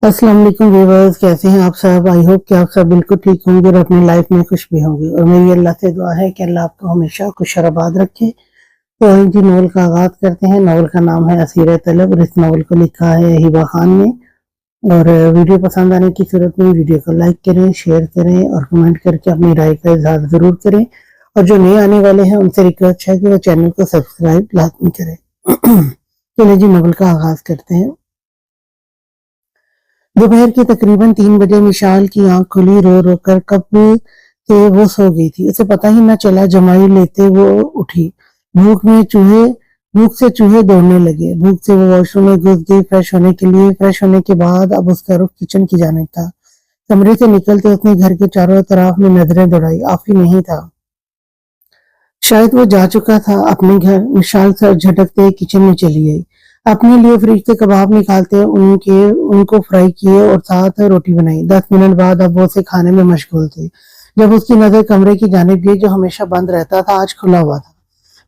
अस्सलाम वालेकुम व्यूअर्स, कैसे हैं आप सब। आई होप कि आप सब बिल्कुल ठीक होंगे और अपनी लाइफ में खुश भी होंगे। और मेरी अल्लाह से दुआ है कि अल्लाह आपको हमेशा खुश और आबाद रखे। तो आज जी नॉवल का आगाज करते हैं। नॉवल का नाम है असीर तलब और इस नॉवल को लिखा है हिबा खान ने। और वीडियो पसंद आने की सूरत में वीडियो को लाइक करें, शेयर करें और कमेंट करके अपनी राय का इजहार जरूर करें। और जो नए आने वाले हैं उनसे रिक्वेस्ट है कि वो चैनल को सब्सक्राइब लाजमी करें। चलिए जी नॉवल का आगाज करते हैं। दोपहर के तकरीबन 3 बजे मिशाल की आंख खुली। रो रो कर कब से वो सो गई थी, उसे पता ही न चला। जमाई लेते वो उठी। भूख से चूहे दौड़ने लगे। भूख से वो वॉशरूम में घुस गई फ्रेश होने के लिए। फ्रेश होने के बाद अब उसका रुख किचन की जानिब था। कमरे से निकलते उसने घर के चारों तरफ में नजरें दौड़ाई। आफी नहीं था, शायद वो जा चुका था अपने घर। मिशाल सर झटकते किचन में चली आई। अपने लिए फ्रिज से कबाब निकालते उनको फ्राई किए और साथ रोटी बनाई। 10 मिनट बाद अब वो उसे खाने में मशगूल थी। जब उसकी नजर कमरे की जानिब गई जो हमेशा बंद रहता था, आज खुला हुआ था।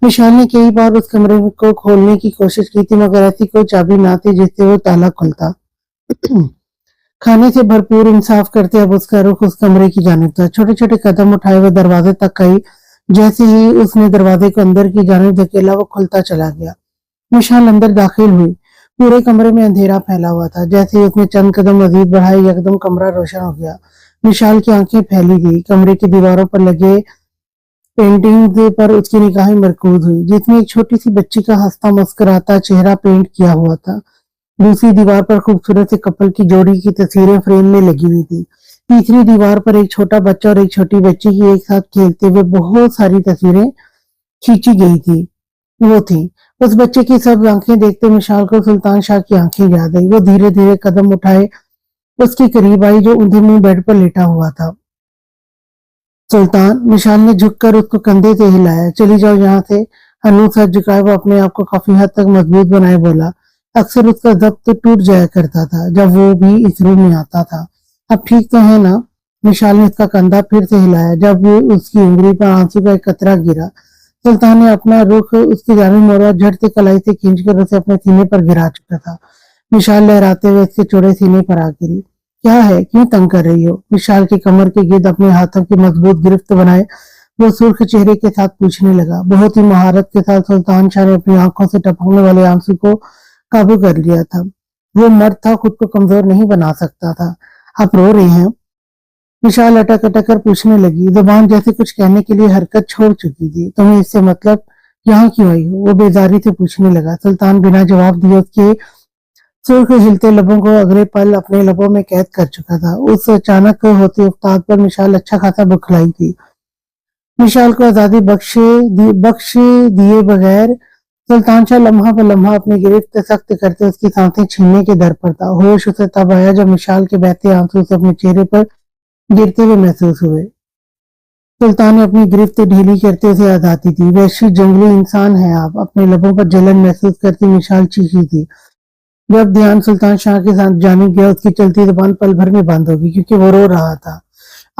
मिशाल ने कई बार उस कमरे को खोलने की कोशिश की थी, मगर ऐसी कोई चाबी ना थी जिससे वो ताला खुलता। खाने से भरपूर इंसाफ करते अब उसका रुख उस कमरे की जानिब था। छोटे छोटे कदम उठाए वो दरवाजे तक आई। जैसे ही उसने दरवाजे को अंदर की जानिब धकेला, वो खुलता चला गया। मिशाल अंदर दाखिल हुई। पूरे कमरे में अंधेरा फैला हुआ था। जैसे ही उसने चंद कदम मजीद बढ़ाए, एकदम कमरा रोशन हो गया। मिशाल की आंखें फैली थी। कमरे की दीवारों पर लगे पेंटिंग पर उसकी निगाहें मरकूज हुई, जिसमें एक छोटी सी बच्ची का हंसता मुस्कुराता चेहरा पेंट किया हुआ था। दूसरी दीवार पर खूबसूरत से कपल की जोड़ी की तस्वीरें फ्रेम में लगी हुई थी। तीसरी दीवार पर एक छोटा बच्चा और एक छोटी बच्ची की एक साथ खेलते हुए बहुत सारी तस्वीरें खींची गई थी। वो थी। उस बच्चे की सब आंखें देखते मिशाल को सुल्तान शाह की आंखें याद आई। वो धीरे धीरे कदम उठाए उसके करीब आई, जो ऊंधे मुंह बेड पर लेटा हुआ था। सुल्तान, मिशाल ने झुककर उसको कंधे से हिलाया। चली जाओ यहाँ से। हनू सर झुकाए वो अपने आप को काफी हद तक मजबूत बनाए बोला। अक्सर उसका जब्त टूट जाया करता था जब वो भी इस रूम में आता था। अब ठीक तो है ना? मिशाल ने उसका कंधा फिर से हिलाया। जब वो उसकी उंगली पर आंसू का एक कतरा गिरा, सुल्तान ने अपना रुख उसकी जानिब मोड़ा। झट से कलाई से खींचकर उसे अपने सीने पर गिरा चुका था। मिशाल लहराते हुए उसके चौड़े सीने पर आ गिरी। क्या है, क्यों तंग कर रही हो? मिशाल की कमर के गिर्द अपने हाथों की मजबूत गिरफ्त बनाए वो सुर्ख चेहरे के साथ पूछने लगा। बहुत ही महारत के साथ सुल्तान शाह ने अपनी आंखों से टपकने वाले आंसू को काबू कर लिया था। वो मर्द था, खुद को कमजोर नहीं बना सकता था। आप रो रहे हैं? विशाल अटक अटक कर पूछने लगी। जुबान जैसे कुछ कहने के लिए हरकत छोड़ चुकी थी। तुम्हें इससे मतलब? यहाँ क्यों आई हो? वो बेजारी से पूछने लगा। सुल्तान बिना जवाब दिए उसके सुर्ख हिलते लबों को अगले पल अपने लबों में कैद कर चुका था। उस अचानक होती उफ्ताद पर मिशाल अच्छा खासा बुखलाई थी। मिशाल को आजादी बख्श दिए बगैर सुल्तान शाह लम्हा ब लम्हा अपनी गिरफ्त सख्त करते उसकी सांसें छीनने के दर पर था। होश उसे तब आया जब मिशाल के बहते आंसू से अपने चेहरे पर गिरते हुए महसूस हुए। सुल्तान ने अपनी गिरफ्त ढीली करते उसे आजादी दी। वैश्य जंगली इंसान है आप। अपने लबों पर जलन महसूस करती मिशाल चीखी थी। जब ध्यान सुल्तान शाह के साथ जानिब गया, उसकी चलती जुबान पल भर में बंद हो गई, क्योंकि वो रो रहा था।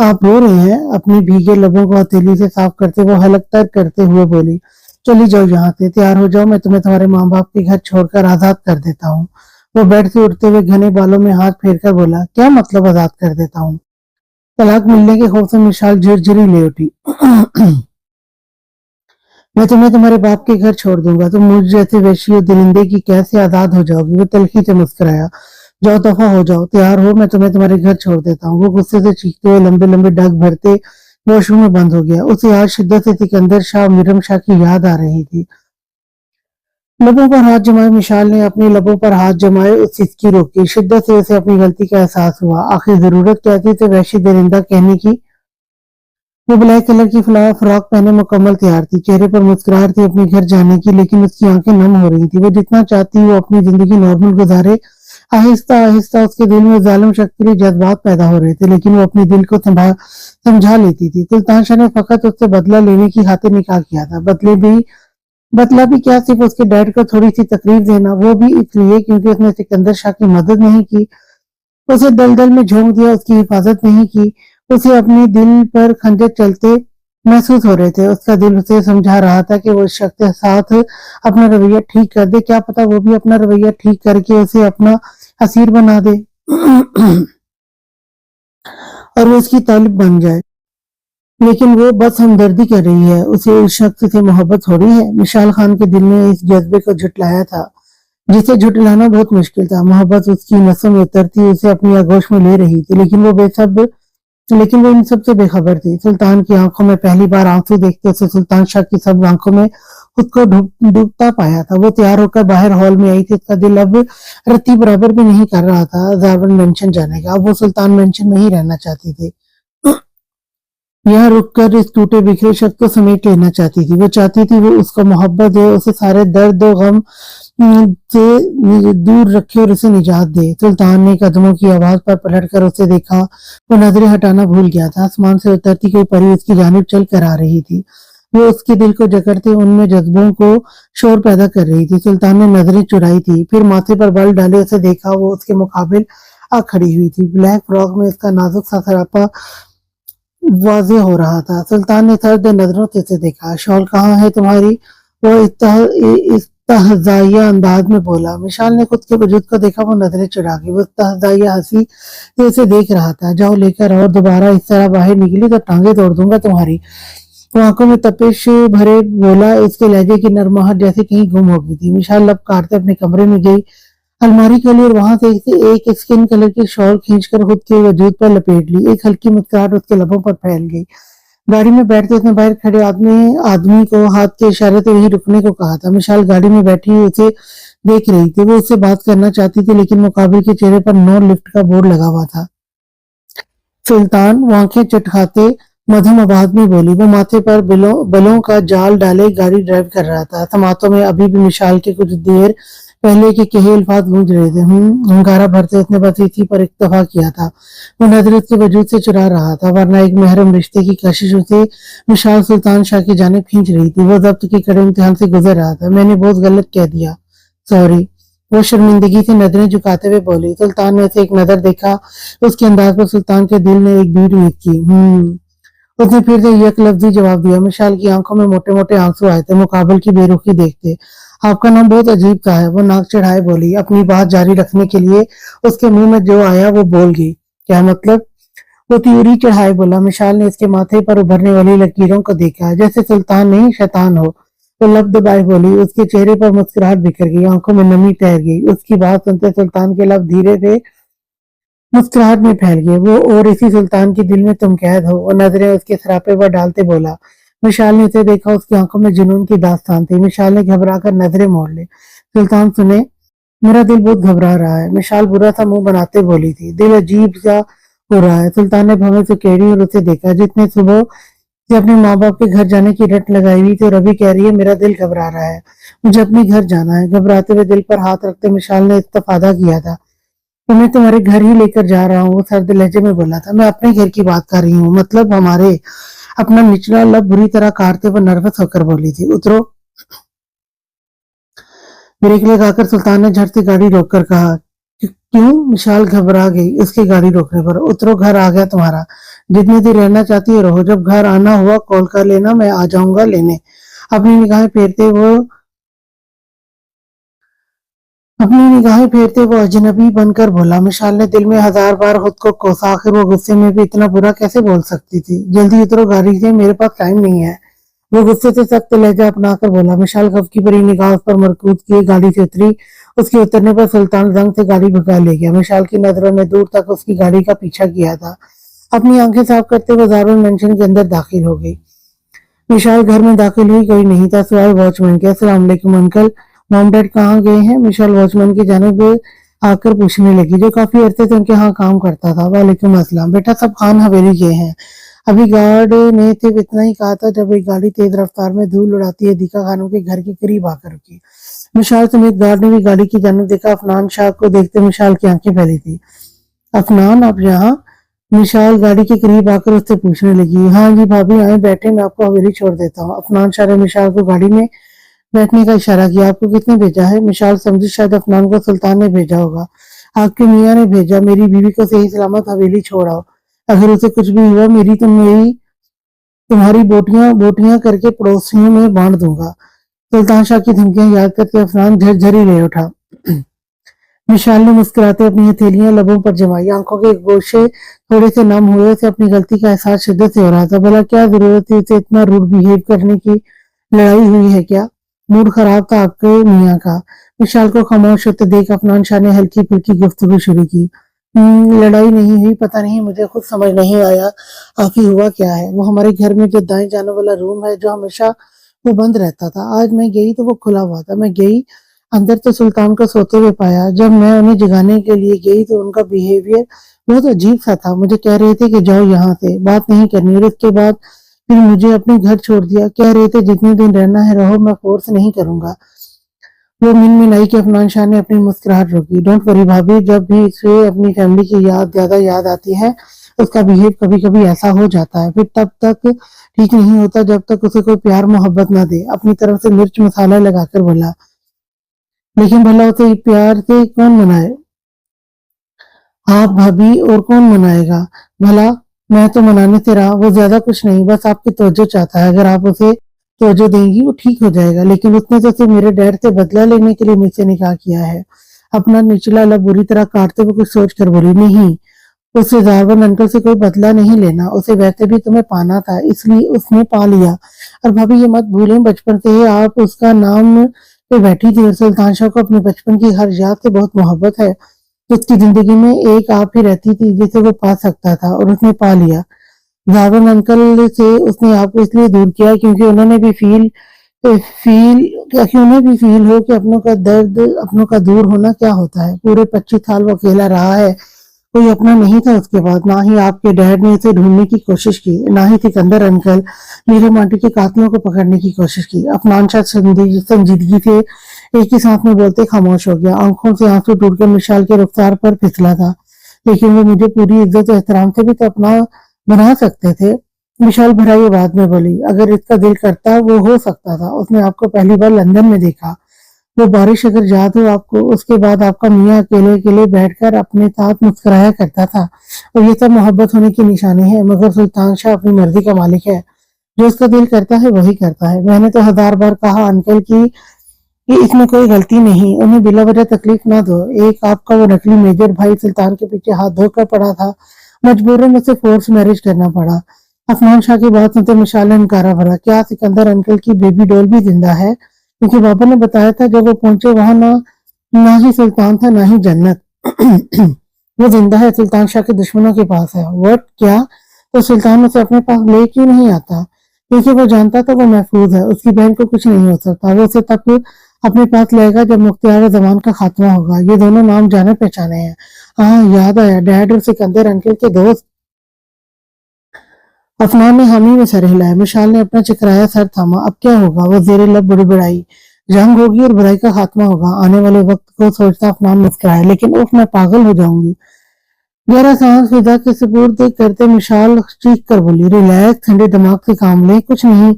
आप रो रहे हैं? अपनी भीगे लबों को हथेली से साफ करते वो हलक तर करते हुए बोली। चली जाओ यहाँ से, तैयार हो जाओ, मैं तुम्हें तुम्हारे माँ बाप के घर छोड़कर आजाद कर देता हूँ। वो बेड से उठते हुए घने बालों में हाथ फेरकर बोला। क्या मतलब आजाद कर देता हूँ? तलाक मिलने के खौफ से मिशाल झिरझिरी ले उठी। मैं तुम्हें तुम्हारे बाप के घर छोड़ दूंगा। तुम मुझ जैसे वैश्य और दरिंदे की कैसे आजाद हो जाओगी? वो तलखी से मुस्कुराया। जाओ, दफा हो जाओ, तैयार हो, मैं तुम्हें तुम्हारे घर छोड़ देता हूँ। वो गुस्से से चीखते हुए लंबे लंबे डग भरते वॉशरूम में बंद हो गया। उसे आज शिद्दत से सिकंदर शाह मीरम शाह की याद आ रही थी। लबों पर हाथ जमाए मिशाल ने अपने लबों पर हाथ जमाए उस सिसकी रोकी। शिद्दत से उसे अपनी गलती का एहसास हुआ। आखिर जरूरत क्या थी तो वैश्य दरिंदा कहने की? वो ब्लैक कलर की फ्रॉक पहने मुकम्मल तैयार थी। चेहरे पर मुस्कुराहट थी अपने घर जाने की, लेकिन उसकी आंखें नम हो रही थी। वो जितना चाहती वो अपनी जिंदगी नॉर्मल गुजारे। आहिस्ता आहिस्ता उसके दिल में जालिम शख्स के लिए जज्बात पैदा हो रहे थे, लेकिन वो अपने दिल को समझा लेती थी। सुल्तान शाह ने फकत उससे बदला लेने की खातिर निकाह किया था। बदला भी क्या, सिर्फ उसके डैड को थोड़ी सी तकलीफ देना, वो भी इसलिए क्योंकि उसने सिकंदर शाह की मदद नहीं की, उसे दलदल में झोंक दिया, उसकी हिफाजत नहीं की। उसे अपने दिल पर खंजर चलते महसूस हो रहे थे। उसका दिल उसे समझा रहा था कि वो इस शख्स के साथ अपना रवैया ठीक कर दे। क्या पता वो भी अपना रवैया ठीक करके उसे अपना असीर बना दे। اور وہ اس کی طالب بن جائے، لیکن وہ بس ہمدردی کر رہی ہے، اسے اس شخص سے محبت ہو رہی ہے۔ مشال خان کے دل نے اس جذبے کو جھٹلایا تھا جسے جھٹلانا بہت مشکل تھا۔ محبت اس کی نسوں میں اترتی اسے اپنی آغوش میں لے رہی تھی، لیکن وہ ان سب سے بے خبر تھی۔ سلطان کی آنکھوں میں پہلی بار آنسو دیکھتے اسے سلطان شاہ کی سب آنکھوں میں خود کو ڈوبتا پایا تھا۔ وہ تیار ہو کر باہر ہال میں آئی تھی، اس کا دل اب رتی برابر بھی نہیں کر رہا تھا زارون مینشن جانے کا۔ اب وہ سلطان مینشن میں ہی رہنا چاہتی تھی، یہاں رک کر اس ٹوٹے بکھرے شخص کو سمیٹ لینا چاہتی تھی۔ وہ چاہتی تھی وہ اس کو محبت دے، اسے سارے درد و غم سے دور رکھے اور اسے نجات دے۔ سلطان نے قدموں کی آواز پر پلٹ کر اسے دیکھا، وہ نظریں ہٹانا بھول گیا تھا۔ آسمان سے اترتی کوئی پری اس کی جانب چل کر آ رہی تھی، وہ اس کے دل کو جکڑتے ان میں جذبوں کو شور پیدا کر رہی تھی۔ سلطان نے نظریں چرائی تھی، پھر ماتھے پر بل ڈالے اسے دیکھا، وہ اس کے مقابل آ کھڑی ہوئی تھی۔ بلیک فراک میں اس کا نازک سا سراپا واضح ہو رہا تھا۔ سلطان نے سرد نظروں سے اسے دیکھا۔ شال کہاں ہے تمہاری؟ وہ استہزائیہ انداز میں بولا۔ مشال نے خود کے وجود کو دیکھا، وہ نظریں چرا گئی۔ وہ استہزائیہ ہنسی سے اسے دیکھ رہا تھا۔ جاؤ لے کر، اور دوبارہ اس طرح باہر نکلی تو ٹانگیں توڑ دوں گا تمہاری۔ وہ آنکھوں میں تپش بھرے بولا، اس کے لہجے کی نرماہٹ جیسے کہیں گم ہو گئی تھی۔ مشال لب کاٹتے اپنے کمرے میں گئی، الماری کھولی اور وہاں سے ایک اسکن کلر کی شال کھینچ کر خود کے وجود پر لپیٹ لی۔ ایک ہلکی مسکراہٹ اس کے لبوں پر پھیل گئی۔ گاڑی میں بیٹھتے اس نے باہر کھڑے آدمی کو ہاتھ کے اشارے سے وہیں رکنے کو کہا تھا۔ مشال گاڑی میں بیٹھی اسے دیکھ رہی تھی، وہ اس سے بات کرنا چاہتی تھی، لیکن مقابل کے چہرے پر نو لفٹ کا بورڈ لگا ہوا تھا۔ سلطان، وہ آنکھیں چٹکاتے مدھم آواز میں بولی۔ وہ ماتھے پر بلوں کا جال ڈالے گاڑی ڈرائیو کر رہا تھا۔ سماعتوں میں ابھی بھی مشال کے کچھ دیر پہلے کے کہے الفاظ گونج رہے تھے۔ ہنکارا بھرتے اس نے بس اسی پر اکتفا کیا تھا۔ وہ نظر اس کے وجود سے چرا رہا تھا، ورنہ ایک محرم رشتے کی کشش اسے مشال سلطان شاہ کی جانب کھینچ رہی تھی۔ وہ ضبط کے کڑے امتحان سے گزر رہا تھا۔ میں نے بہت غلط کہہ دیا، سوری، وہ شرمندگی سے نظریں جھکاتے ہوئے بولی۔ سلطان نے اسے ایک نظر دیکھا، اس کے انداز پر سلطان کے دل نے ایک بیٹ امید کی۔ اس نے پھر سے یک لفظی جواب دیا۔ مشال کی آنکھوں میں موٹے موٹے آنسو آئے تھے، مقابل کی بے رخی دیکھتے۔ آپ کا نام بہت عجیب سا ہے، وہ ناک چڑھائے بولی۔ اپنی بات جاری رکھنے کے لیے اس کے منہ میں جو آیا وہ بول گئی۔ کیا مطلب؟ وہ تیوری چڑھائے بولا۔ مشال نے اس کے ماتھے پر ابھرنے والی لکیروں کو دیکھا، جیسے سلطان نہیں شیطان ہو۔ وہ لب دبائے بولی۔ اس کے چہرے پر مسکراہٹ بکھر گئی، آنکھوں میں نمی ٹھہر گئی۔ اس کی بات سنتے سلطان کے لب دھیرے سے مسکراہٹ میں پھیل گئے۔ وہ اور اسی سلطان کے دل میں تم قید ہو، وہ نظریں اس کے سراپے پر ڈالتے بولا۔ مشال نے اسے دیکھا، اس کی آنکھوں میں جنون کی داستان تھی۔ مشال نے گھبرا کر نظریں موڑ لی۔ سلطان سنے، میرا دل بہت گھبرا رہا ہے، مشال برا سا منہ بناتے بولی تھی۔ دل عجیب سا ہو رہا ہے۔ سلطان نے بھویں سے کیڑی اور اسے دیکھا، جتنے صبح سے اپنے ماں باپ کے گھر جانے کی رٹ لگائی ہوئی تھی، اور ابھی کہہ رہی ہے میرا دل گھبرا رہا ہے، مجھے اپنے گھر جانا ہے۔ گھبراتے ہوئے دل پر ہاتھ رکھتے مشال نے استفادہ کیا تھا۔ تو میں تمہارے گھر ہی لے کر جا رہا ہوں، وہ سرد لہجے میں بولا تھا۔ میں اپنے گھر کی بات کر رہی ہوں، مطلب ہمارے۔ اپنا نچلا لب بری طرح کاٹتے وہ نروس ہو کر بولی تھی۔ اترو۔ بریک لگا کر سلطان نے جھٹ سے گاڑی روک کر کہا۔ کیوں؟ مشال گھبرا گئی اس کے گاڑی روکنے پر۔ اترو، گھر آ گیا تمہارا، جتنی دیر رہنا چاہتی ہے رہو، جب گھر آنا ہوا کال کر لینا، میں آ جاؤں گا لینے۔ اپنی نگاہیں پھیرتے وہ اجنبی بن کر بولا۔ مشال نے دل میں ہزار بار خود کو کوسا، آخر وہ غصے میں بھی اتنا برا کیسے بول سکتی تھی۔ جلدی اترو گاڑی سے، میرے پاس ٹائم نہیں ہے، وہ غصے سے سخت لہجہ اپنا کر بولا۔ مشال خف کی بھری نگاہ اس پر مرکوز کیے گاڑی سے اتری۔ اس کے اترنے پر سلطان زنگ سے گاڑی بھگا لے گیا۔ مشال کی نظروں نے دور تک اس کی گاڑی کا پیچھا کیا تھا۔ اپنی آنکھیں صاف کرتے وہ زارون مینشن کے اندر داخل ہو گئی۔ مشال گھر میں داخل ہوئی، کوئی نہیں تھا سوائے واچ مین کے۔ السلام علیکم انکل، مام ڈیڈ کہاں گئے ہیں؟ مشال واچ مین کی جانب آ کر پوچھنے لگی، جو کافی عرصے سے ان کے ہاں کام کرتا تھا۔ وعلیکم السلام بیٹا، سب خان حویلی گئے ہیں، ابھی گارڈ نے صرف اتنا ہی کہا تھا جب ایک گاڑی تیز رفتار میں دھول اڑاتی ہے دیکھا خانوں کے گھر کے قریب آ کر رکی۔ مشال سمیت گارڈ نے بھی گاڑی کی جانب دیکھا۔ عفنان شاہ کو دیکھتے مشال کی آنکھیں پھیلی تھی۔ عفنان، آپ یہاں؟ مشال گاڑی کے قریب آ کر اس سے پوچھنے لگی۔ ہاں جی بھابھی آئیں بیٹھیں، میں آپ کو حویلی چھوڑ دیتا ہوں۔ عفنان شاہ نے مشال کو گاڑی میں بیٹھنے کا اشارہ کیا۔ آپ کو کس نے بھیجا ہے؟ مشال سمجھی شاید عفنان کو سلطان نے بھیجا ہوگا۔ آپ کے میاں نے بھیجا، میری بیوی کو صحیح سلامت حویلی چھوڑ آؤ، اگر اسے کچھ بھی ہوا میری تمہاری بوٹیاں کر کے پڑوسیوں میں بانٹ دوں گا۔ سلطان شاہ کی دھمکیاں یاد کرتے عفنان جھرجھری لے اٹھا۔ विशाल ने मुस्कुराते अपनी हथेलियां लबों पर जमाई। आंखों के गोशे थोड़े से नम हुए। उसे अपनी गलती का एहसास शिद्दत से हो रहा था। भला क्या जरूरत थी उसे इतना रूड बिहेव करने की? लड़ाई हुई है क्या? मूड खराब था आपके मियाँ का? विशाल को खामोश होते देख अफनान शाह ने हल्की फुल्की गुफ्तगू शुरू की। लड़ाई नहीं हुई, पता नहीं, मुझे खुद समझ नहीं आया आखिर हुआ क्या है। वो हमारे घर में जो दाएं जाने वाला रूम है, जो हमेशा वो बंद रहता था, आज मैं गई तो वो खुला हुआ था। मैं गई अंदर तो सुल्तान को सोते हुए पाया। जब मैं उन्हें जगाने के लिए गई तो उनका बिहेवियर बहुत अजीब सा था। मुझे कह रहे थे कि जाओ यहाँ से, बात नहीं करनी, और उसके बाद फिर मुझे अपने घर छोड़ दिया। कह रहे थे जितने दिन रहना है रहो, मैं फोर्स नहीं करूंगा। वो मिनमिनाई के अफनान शाह ने अपनी मुस्कुराहट रोकी। डोंट वरी भाभी, जब भी इसे अपनी फैमिली की ज्यादा याद आती है उसका बिहेव कभी कभी ऐसा हो जाता है। फिर तब तक ठीक नहीं होता जब तक उसे कोई प्यार मोहब्बत ना दे। अपनी तरफ से मिर्च मसाला लगाकर बोला। लेकिन भला उसे प्यार से कौन मनाए? आप भाभी, और कौन मनाएगा? भला मैं तो मनाने से रहा। वो ज्यादा कुछ नहीं, बस आपकी तवज्जो चाहता है। अगर आप उसे तवज्जो देंगी वो ठीक हो जाएगा। लेकिन उसने तो सिर्फ मेरे डैड से बदला लेने के लिए मुझसे निकाह किया है। अपना निचला लब बुरी तरह काटते हुए कुछ सोच कर बोली। नहीं, उसे जारवन अंकल से कोई बदला नहीं लेना। उसे वैसे भी तुम्हें पाना था, इसलिए उसने पा लिया। और भाभी ये मत भूलें, बचपन से ही आप उसका नाम पे बैठी थी। और सुल्तान शाह को अपने बचपन की हर याद से बहुत मोहब्बत है। उसकी जिंदगी में एक आप ही रहती थी जिसे वो पा सकता था, और उसने पा लिया। जावन अंकल से उसने आपको इसलिए दूर किया क्योंकि उन्होंने भी फील क्योंकि उन्हें भी फील हो कि अपनों का दर्द, अपनों का दूर होना क्या होता है। पूरे 25 साल वो अकेला रहा है। कोई अपना नहीं था उसके बाद। ना ही आपके डैड ने उसे ढूंढने की कोशिश की, ना ही सिकंदर अंकल मीरा माटी के कातलों को पकड़ने की कोशिश की। अफनान शाह संजीदगी से एक ही सांस में बोलते खामोश हो गया। आंखों से आंसू टूटकर मिशाल के रुखसार पर फिसला था। लेकिन वो मुझे पूरी इज्जत और एहतराम से भी तो अपना बना सकते थे। विशाल भराई आवाज में बोली। अगर इसका दिल करता वो हो सकता था। उसने आपको पहली बार लंदन में देखा। वो बारिश अगर याद हो आपको, उसके बाद आपका मियाँ अकेले अकेले बैठकर अपने साथ मुस्कुराया करता था। और ये सब मोहब्बत होने की निशानी है। मगर सुल्तान शाह अपनी मर्जी का मालिक है। जो उसका दिल करता है वही करता है। मैंने तो 1000 बार कहा अंकल की कि इसमें कोई गलती नहीं, उन्हें बिला वजह तकलीफ ना दो। एक आपका वो नकली मेजर भाई सुल्तान के पीछे हाथ धोकर पड़ा था। मजबूरन उसे फोर्स मैरिज करना पड़ा। अफनान शाह की बात सुनते मिशाल ने नकारा भरा। क्या सिकंदर अंकल की बेबी डॉल भी जिंदा है? क्योंकि बाबा ने बताया था जब वो पहुंचे वहां ना ही सुल्तान था ना ही जन्नत। वो जिंदा है, सुल्तान शाह के दुश्मनों के पास है। व्हाट? क्या? तो सुल्तान उसे अपने पास ले क्यों नहीं आता? क्योंकि वो जानता था वो महफूज है, उसकी बहन को कुछ नहीं हो सकता। वो उसे तब अपने पास लाएगा जब मुख्तियार जमान का खात्मा होगा। ये दोनों नाम जाने पहचाने हैं। हाँ, याद आया, डैड और सिकंदर अंकल के दोस्त। अफनान ने हामी में सर हिलाया। मिशाल ने अपना चकराया सर थामा। अब क्या होगा? वो जेरे लब बुड़बुड़ाई। जंग होगी और बुराई का खात्मा होगा। आने वाले वक्त को सोचता अफनान मुस्कुराया। लेकिन उफ, मैं पागल हो जाऊंगी। गहरा सांस फिजा के सुपुर्द करते मिशाल चीख कर बोली। रिलैक्स, ठंडे दिमाग से काम लें। कुछ नहीं,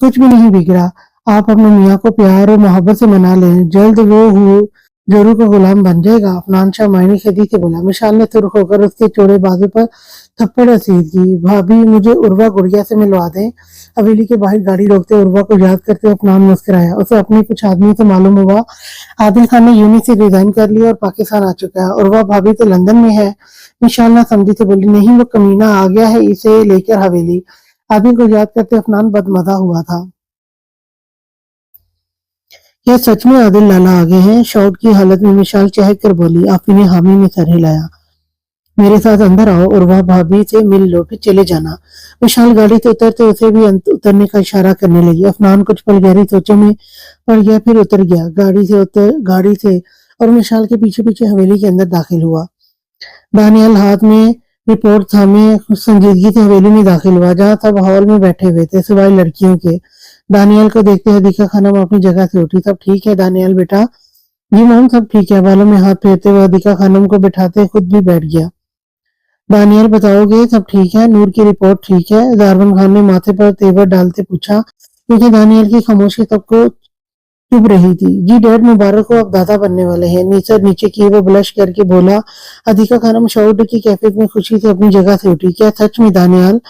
कुछ भी नहीं बिगड़ा। आप अपने मियाँ को प्यार और मोहब्बत से मना लें, जल्द वो जोरू का गुलाम बन जाएगा। अफनान शाह मायने खदी से बोला। मिशाल ने सुर्ख होकर उसके चौड़े बाजू पर थप्पड़ रसीद की। भाभी, मुझे उर्वा गुड़िया से मिलवा दें। हवेली के बाहर गाड़ी रोकते उर्वा को याद करते अफनान मुस्कुराया। उसे अपने कुछ आदमी से मालूम हुआ आदिल खान ने यूनी से रिजाइन कर लिया और पाकिस्तान आ चुका है। उर्वा भाभी तो लंदन में है। विशाल ना समझी से बोली। नहीं, वो कमीना आ गया है इसे लेकर हवेली। आदिल को याद करते अफनान बदमजा हुआ था। क्या सच में आदिल लाला आ गए हैं? शॉट की हालत में विशाल चहक कर बोली। आफी ने हामी में सर हिलाया। मेरे साथ अंदर आओ और वह भाभी से मिल लो, फिर चले जाना। विशाल गाड़ी से उतरते उसे भी उतरने का इशारा करने लगी। अफनान कुछ पल गहरी सोचों में पड़ गया, फिर उतर गया गाड़ी से और विशाल के पीछे पीछे हवेली के अंदर दाखिल हुआ। दानियाल हाथ में रिपोर्ट थामे संजीदगी से हवेली में दाखिल हुआ, जहाँ सब हॉल में बैठे हुए थे सिवाय लड़कियों के। दानियाल को देखते हुए दीका खानम अपनी जगह से उठी। सब ठीक है दानियाल बेटा? जी मैम, सब ठीक है। बालों में हाथ फेरते हुए दीका खानम को बिठाते खुद भी बैठ गया। दानियाल बताओगे सब ठीक है? नूर की रिपोर्ट ठीक है? जारवन खान ने माथे पर तेवर डालते पूछा, क्योंकि दानियाल की खामोशी सबको चुभ रही थी। जी डैड, मुबारक हो, अब दादा बनने वाले हैं। नीचे नीचे की वो ब्लश करके बोला। अदिका खानम शाउड की कैफियत में खुशी से अपनी जगह से उठी। क्या सच में दानियाल?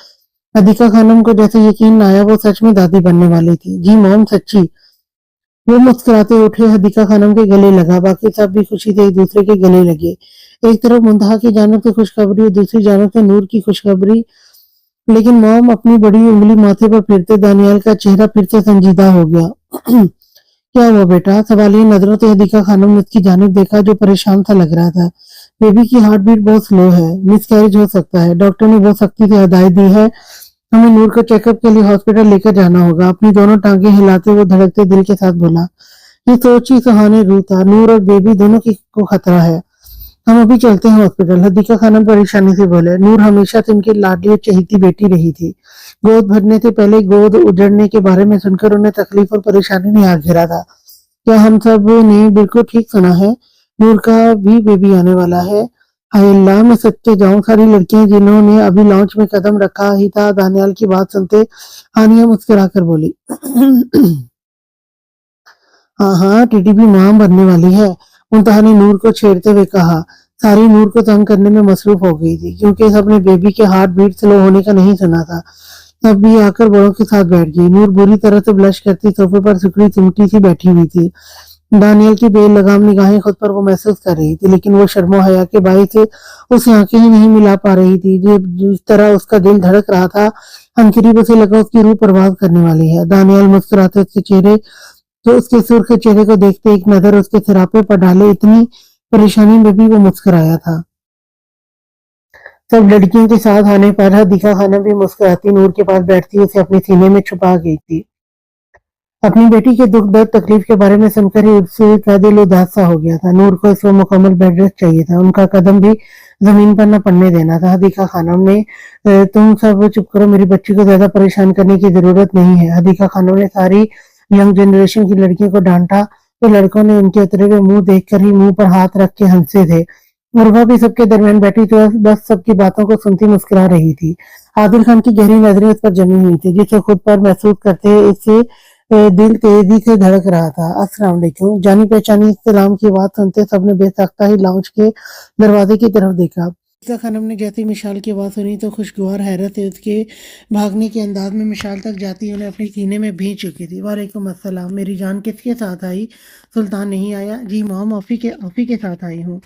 अदिका खानम को जैसे यकीन न आया, वो सच में दादी बनने वाली थी। जी मॉम, सच्ची। वो मुस्कुराते उठे, हदीका खानम के गले लगा, बाकी सब भी खुशी से एक दूसरे के गले लगे। एक तरफ मुंतहा की जानिब से खुशखबरी और दूसरी जानिब से नूर की खुशखबरी, लेकिन मॉम अपनी बड़ी उंगली माथे पर फेरते दानियाल का चेहरा फिर से संजीदा हो गया। क्या हुआ बेटा? सवालिया नजरों से हदीका खानम ने उसकी जानिब देखा, जो परेशान सा लग रहा था। बेबी की हार्ट बीट बहुत स्लो है, मिसकैरेज हो सकता है, डॉक्टर ने बहुत सख्ती से हदायत दी है। हमें नूर को चेकअप के लिए हॉस्पिटल लेकर जाना होगा। अपनी दोनों टांगे हिलाते वो धड़कते दिल के साथ बोला। ये सोच ही सुहाने रूह था। नूर और बेबी दोनों की को खतरा है। हम अभी चलते हैं हॉस्पिटल, हदीका खानम परेशानी से बोले। नूर हमेशा से उनकी लाडली और चहेती बेटी रही थी। गोद भरने से पहले गोद उजड़ने के बारे में सुनकर उन्हें तकलीफ और परेशानी ने आग घेरा था। क्या हम सब ने बिल्कुल ठीक सुना है? नूर का भी बेबी आने वाला है। हाय अल्लाह, मैं सच्चे जाऊं। सारी लड़कियां जिन्होंने अभी लॉन्च में कदम रखा ही था, दानियाल की बात सुनते हानिया मुस्कुराकर बोली। हाँ हाँ, टीटीपी मां बनने वाली है, मुंतहा ने नूर को छेड़ते हुए कहा। सारी नूर को तंग करने में मसरूफ हो गई थी, क्योंकि सबने बेबी के हार्ट बीट स्लो होने का नहीं सुना था। तब भी आकर बड़ों के साथ बैठ गई। नूर बुरी तरह से ब्लश करती सोफे पर सिकुड़ी चिमटी सी बैठी हुई थी। दानियल की बेलगाम निगाहें खुद पर वो महसूस कर रही थी, लेकिन वो शर्मो हया के बाई से उसे आंखें ही नहीं मिला पा रही थी। जिस तरह उसका दिल धड़क रहा था, अनकरीब उसे लगा उसकी रूह परवाज करने वाली है। दानियल मुस्कुराते उसके चेहरे तो उसके सुर्ख चेहरे को देखते एक नजर उसके सिरापे पर डाले। इतनी परेशानी में भी वो मुस्कुराया था। सब लड़कियों के साथ आने पर हदीका खानम भी मुस्कुराती नूर के पास बैठती उसे अपने सीने में छुपा गई थी। अपनी बेटी के दुख दर्द तकलीफ के बारे में सुनकर ही उससे का दिल उदास सा हो गया था। नूर को इस वक्त मुकम्मल बेड रेस्ट चाहिए था। उनका कदम भी जमीन पर न पड़ने देना था। हदीका खानम ने तुम सब चुप करो, मेरी बच्ची को ज्यादा परेशान करने की जरूरत नहीं है। हदीका खानम ने सारी यंग जनरेशन की लड़कियों को डांटा, तो लड़कों ने उनके उतरे हुए मुंह देखकर ही मुंह पर हाथ रख के हंसे थे। उर्वा भी सबके दरमियान बैठी तो बस सबकी बातों को सुनती मुस्कुरा रही थी। आदिल खान की गहरी नजरें उस पर जमी हुई थी, जिसे खुद पर महसूस करते इससे दिल तेजी से धड़क रहा था। अस्सलाम वालेकुम, जानी पहचानी सलाम की बात सुनते सबने बेसाख्ता ही लाउंज के दरवाजे की तरफ देखा। ईसा खानम ने जैसे मिशाल की आवाज सुनी तो खुशगवार हैरत से उसके भागने के अंदाज में मिशाल तक जाती उन्हें अपने सीने में भींच चुकी थी। वालेकुम अस्सलाम, मेरी जान किसके साथ आई? सुल्तान नहीं आया? जी मॉम, ऑफी के साथ आई हूँ।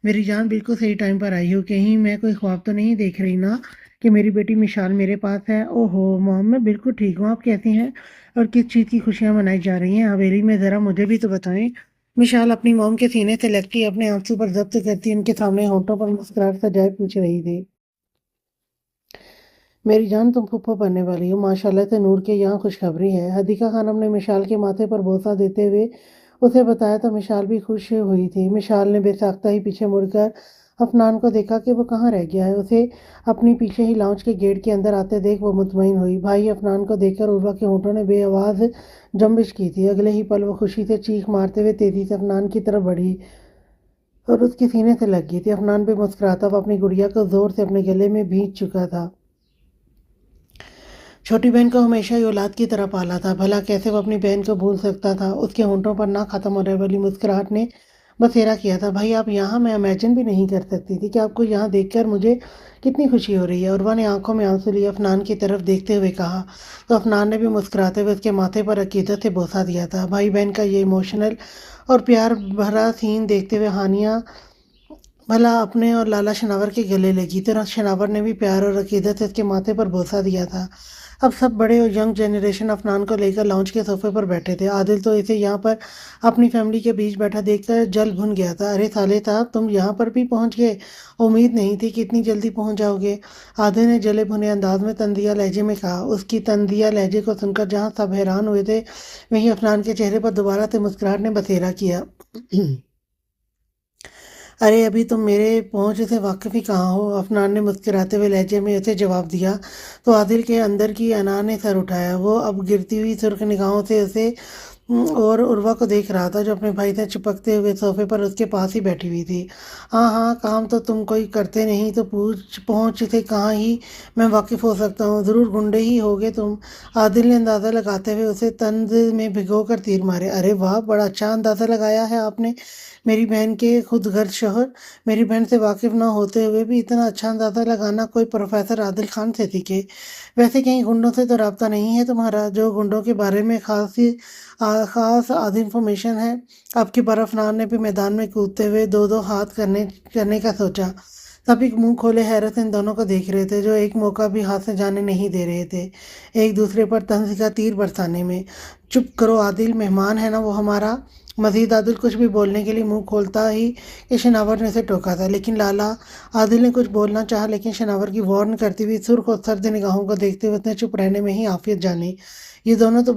मेरी जान बिल्कुल सही टाइम पर आई हो। कहीं मैं कोई ख्वाब तो नहीं देख रही ना कि मेरी बेटी मिशाल मेरे पास है? ओहो मॉम, मैं बिल्कुल ठीक हूँ। आप कैसी हैं और किस चीज़ की खुशियां मनाई जा रही हैं हवेली में? ज़रा मुझे भी तो बताएं। मिशाल अपनी मॉम के सीने से लगती अपने आंसू पर जब्त करती उनके सामने होंठों पर मुस्कुराहट सजाए पूछ रही थी। मेरी जान, तुम फूफा बनने वाली हो माशाल्लाह से। नूर के यहाँ खुशखबरी है। हदीका खानम ने मिशाल के माथे पर बोसा देते हुए उसे बताया तो मिशाल भी खुश हुई थी। मिशाल ने बेसाख्ता ही पीछे मुड़कर अफनान को देखा कि वो कहाँ रह गया है। उसे अपनी पीछे ही लाउंज के गेट के अंदर आते देख वो मुतमईन हुई। भाई अफनान को देखकर उर्वा के होंठों ने बेआवाज जंबिश की थी। अगले ही पल वो खुशी से चीख मारते हुए तेजी से अफनान की तरफ बढ़ी और उसके सीने से लग गई थी। अफनान भी मुस्कुराता वो अपनी गुड़िया को जोर से अपने गले में भींच चुका था। छोटी बहन को हमेशा ही औलाद की तरह पाला था, भला कैसे वो अपनी बहन को भूल सकता था? उसके होंठों पर ना खत्म होने वाली मुस्कुराहट ने बसेरा किया था। भाई आप यहाँ? मैं इमेजिन भी नहीं कर सकती थी कि आपको यहाँ देखकर मुझे कितनी खुशी हो रही है। उर्वा ने आंखों में आंसू लिए अफनान की तरफ देखते हुए कहा, तो अफनान ने भी मुस्कुराते हुए उसके माथे पर अकीदत से बोसा दिया था। भाई बहन का ये इमोशनल और प्यार भरा सीन देखते हुए हानिया भला अपने और लाला शनावर के गले लगी, तो शनावर ने भी प्यार और अकीदत से उसके माथे पर बोसा दिया था। अब सब बड़े और यंग जनरेशन अफनान को लेकर लाउंज के सोफे पर बैठे थे। आदिल तो इसे यहाँ पर अपनी फैमिली के बीच बैठा देखकर जल भुन गया था। अरे साले साहब, तुम यहाँ पर भी पहुँच गए? उम्मीद नहीं थी कि इतनी जल्दी पहुँच जाओगे। आदिल ने जले भुने अंदाज में तंदिया लहजे में कहा। उसकी तंदिया लहजे को सुनकर जहाँ सब हैरान हुए थे, वहीं अफनान के चेहरे पर दोबारा से मुस्कुराहट ने बसेरा किया। अरे अभी तुम मेरे पहुंच से वाकिफ ही कहाँ हो? अफनान ने मुस्कुराते हुए लहजे में उसे जवाब दिया। तो आदिल के अंदर की अना ने सर उठाया। वो अब गिरती हुई सुर्ख निगाहों से उसे और उर्वा को देख रहा था, जो अपने भाई से चिपकते हुए सोफे पर उसके पास ही बैठी हुई थी। हाँ हाँ, काम तो तुम कोई करते नहीं, तो पूछ पहुँच से कहाँ ही मैं वाकिफ़ हो सकता हूँ? ज़रूर गुंडे ही होगे तुम। आदिल ने अंदाज़ा लगाते हुए उसे तंज में भिगो कर तीर मारे। अरे वाह, बड़ा अच्छा अंदाज़ा लगाया है आपने। मेरी बहन के खुद गर्ज शोहर, मेरी बहन से वाकिफ़ ना होते हुए भी इतना अच्छा अंदाज़ा लगाना कोई प्रोफेसर आदिल खान से सीखे। वैसे कहीं गुंडों से तो राब्ता नहीं है तुम्हारा, जो गुंडों के बारे में खासी خاص آدھی انفارمیشن ہے، اب کی برف نان نے بھی میدان میں کودتے ہوئے دو دو ہاتھ کرنے کا سوچا۔ سبھی منہ کھولے حیرت ان دونوں کو دیکھ رہے تھے، جو ایک موقع بھی ہاتھ سے جانے نہیں دے رہے تھے ایک دوسرے پر طنز کا تیر برسانے میں۔ چپ کرو عادل، مہمان ہے نا وہ ہمارا۔ مزید عادل کچھ بھی بولنے کے لیے منہ کھولتا ہی کہ شناور نے اسے ٹوکا تھا، لیکن لالا عادل نے کچھ بولنا چاہا، لیکن شناور کی وارن کرتی ہوئی سرخ اور سرد نگاہوں کو دیکھتے ہوئے اس نے چپ رہنے میں ہی عافیت جانی۔ یہ دونوں تو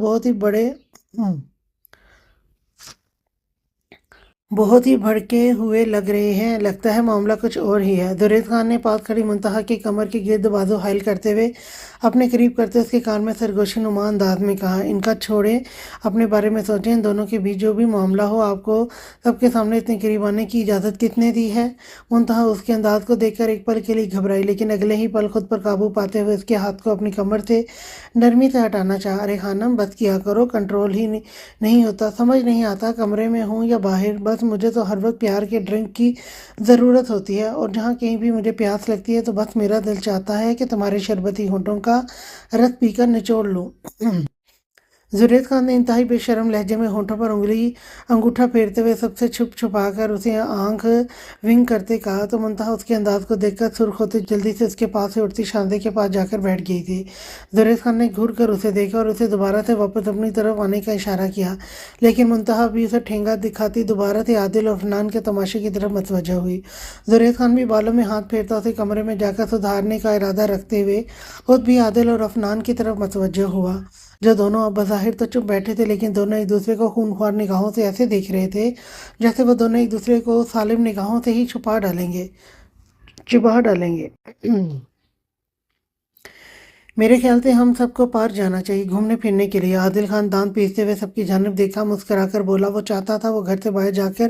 بہت ہی بھڑکے ہوئے لگ رہے ہیں، لگتا ہے معاملہ کچھ اور ہی ہے۔ زبید خان نے پاس کھڑی منتہا کی کمر کے گرد بازو حائل کرتے ہوئے اپنے قریب کرتے اس کے کان میں سرگوشی نما انداز میں کہا، ان کا چھوڑیں، اپنے بارے میں سوچیں، ان دونوں کے بیچ جو بھی معاملہ ہو، آپ کو سب کے سامنے اتنے قریب آنے کی اجازت کس نے دی ہے؟ منتہا اس کے انداز کو دیکھ کر ایک پل کے لیے گھبرائی، لیکن اگلے ہی پل خود پر قابو پاتے ہوئے اس کے ہاتھ کو اپنی کمر سے نرمی سے ہٹانا چاہا۔ ارے خانم، بس کیا کرو، کنٹرول ہی نہیں ہوتا، سمجھ نہیں آتا کمرے میں ہوں یا باہر، بس مجھے تو ہر وقت پیار کے ڈرنک کی ضرورت ہوتی ہے، اور جہاں کہیں بھی مجھے پیاس لگتی ہے تو بس میرا دل چاہتا ہے کہ تمہارے شربتی ہونٹوں کا رس پی کر نچوڑ لوں۔ زبید خان نے انتہائی بے شرم لہجے میں ہونٹوں پر انگوٹھا پھیرتے ہوئے سب سے چھپا کر اسے آنکھ ونگ کرتے کہا، تو منتہا اس کے انداز کو دیکھ کر سرخ ہوتی جلدی سے اس کے پاس سے اٹھتی شاندے کے پاس جا کر بیٹھ گئی تھی۔ زبید خان نے گھور کر اسے دیکھا اور اسے دوبارہ سے واپس اپنی طرف آنے کا اشارہ کیا، لیکن منتہا بھی اسے ٹھینگا دکھاتی دوبارہ سے عادل اور عفنان کے تماشے کی طرف متوجہ ہوئی۔ زبید خان بھی بالوں میں ہاتھ پھیرتا اسے کمرے میں جا کر سدھارنے کا ارادہ رکھتے ہوئے خود بھی عادل اور عفنان کی طرف متوجہ ہوا، جو دونوں اب بظاہر تو چپ بیٹھے تھے، لیکن دونوں ایک دوسرے کو خونخوار نگاہوں سے ایسے دیکھ رہے تھے جیسے وہ دونوں ایک دوسرے کو سالم نگاہوں سے ہی چبا ڈالیں گے۔ میرے خیال سے ہم سب کو پار جانا چاہیے گھومنے پھرنے کے لیے۔ عادل خان دانت پیستے ہوئے سب کی جانب دیکھا، مسکرا کر بولا، وہ چاہتا تھا وہ گھر سے باہر جا کر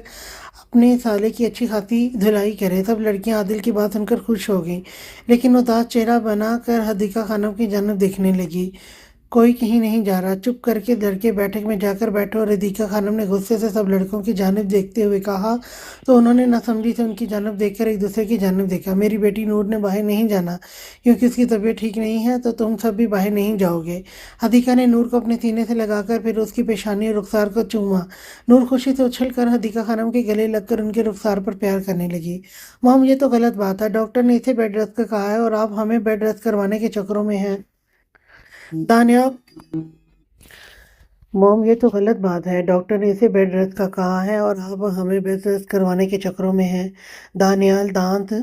اپنے سالے کی اچھی خاصی دھلائی کرے۔ سب لڑکیاں عادل کی بات سن کر خوش ہو گئیں، لیکن اداس چہرہ بنا کر حدیقہ خانم کی جانب دیکھنے لگی۔ کوئی کہیں نہیں جا رہا، چپ کر کے لڑکے بیٹھک میں جا کر بیٹھو۔ اور حدیقہ خانم نے غصے سے سب لڑکوں کی جانب دیکھتے ہوئے کہا، تو انہوں نے ناسمجھی سے ان کی جانب دیکھ کر ایک دوسرے کی جانب دیکھا۔ میری بیٹی نور نے باہر نہیں جانا کیونکہ اس کی طبیعت ٹھیک نہیں ہے، تو تم سب بھی باہر نہیں جاؤ گے۔ حدیقہ نے نور کو اپنے سینے سے لگا کر پھر اس کی پیشانی اور رخسار کو چوما۔ نور خوشی سے اچھل کر حدیقہ خانم کے گلے لگ کر ان کے رخسار پر پیار کرنے لگی۔ مام، یہ تو غلط بات ہے، ڈاکٹر نے اسے بیڈ ریسٹ کا کہا ہے اور آپ ہمیں بیڈ ریسٹ کروانے کے چکروں میں ہیں۔ دانیال موم، یہ تو غلط بات ہے، ڈاکٹر نے اسے بیڈ ریسٹ کا کہا ہے اور آپ ہمیں بیڈ ریسٹ کروانے کے چکروں میں ہیں۔ دانیال دانت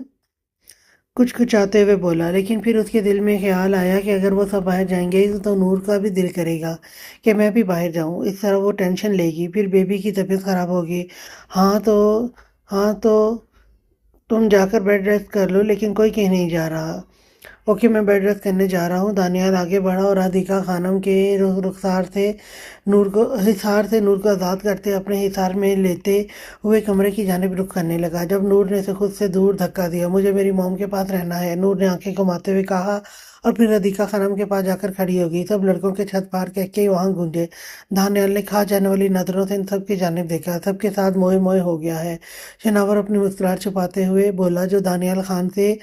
کچکچاتے ہوئے بولا، لیکن پھر اس کے دل میں خیال آیا کہ اگر وہ سب باہر جائیں گے تو نور کا بھی دل کرے گا کہ میں بھی باہر جاؤں، اس طرح وہ ٹینشن لے گی، پھر بیبی کی طبیعت خراب ہوگی۔ ہاں تو تم جا کر بیڈ ریسٹ کر لو، لیکن کوئی کہیں نہیں جا رہا۔ اوکے، میں بیڈ ریسٹ کرنے جا رہا ہوں۔ دانیال آگے بڑھا اور حدیقہ خانم کے حصار سے نور کو آزاد کرتے اپنے حصار میں لیتے ہوئے کمرے کی جانب رخ کرنے لگا، جب نور نے اسے خود سے دور دھکا دیا۔ مجھے میری موم کے پاس رہنا ہے، نور نے آنکھیں گھماتے ہوئے کہا، اور پھر حدیقہ خانم کے پاس جا کر کھڑی ہو گئی۔ سب لڑکوں کے چھت پار کہہ کے وہاں گونجے۔ دانیال نے کھا جانے والی نظروں سے ان سب کی جانب دیکھا، سب کے ساتھ موئے موئے ہو گیا ہے۔ شناور اپنی مسکراہٹ چھپاتے ہوئے بولا، جو دانیال خان سے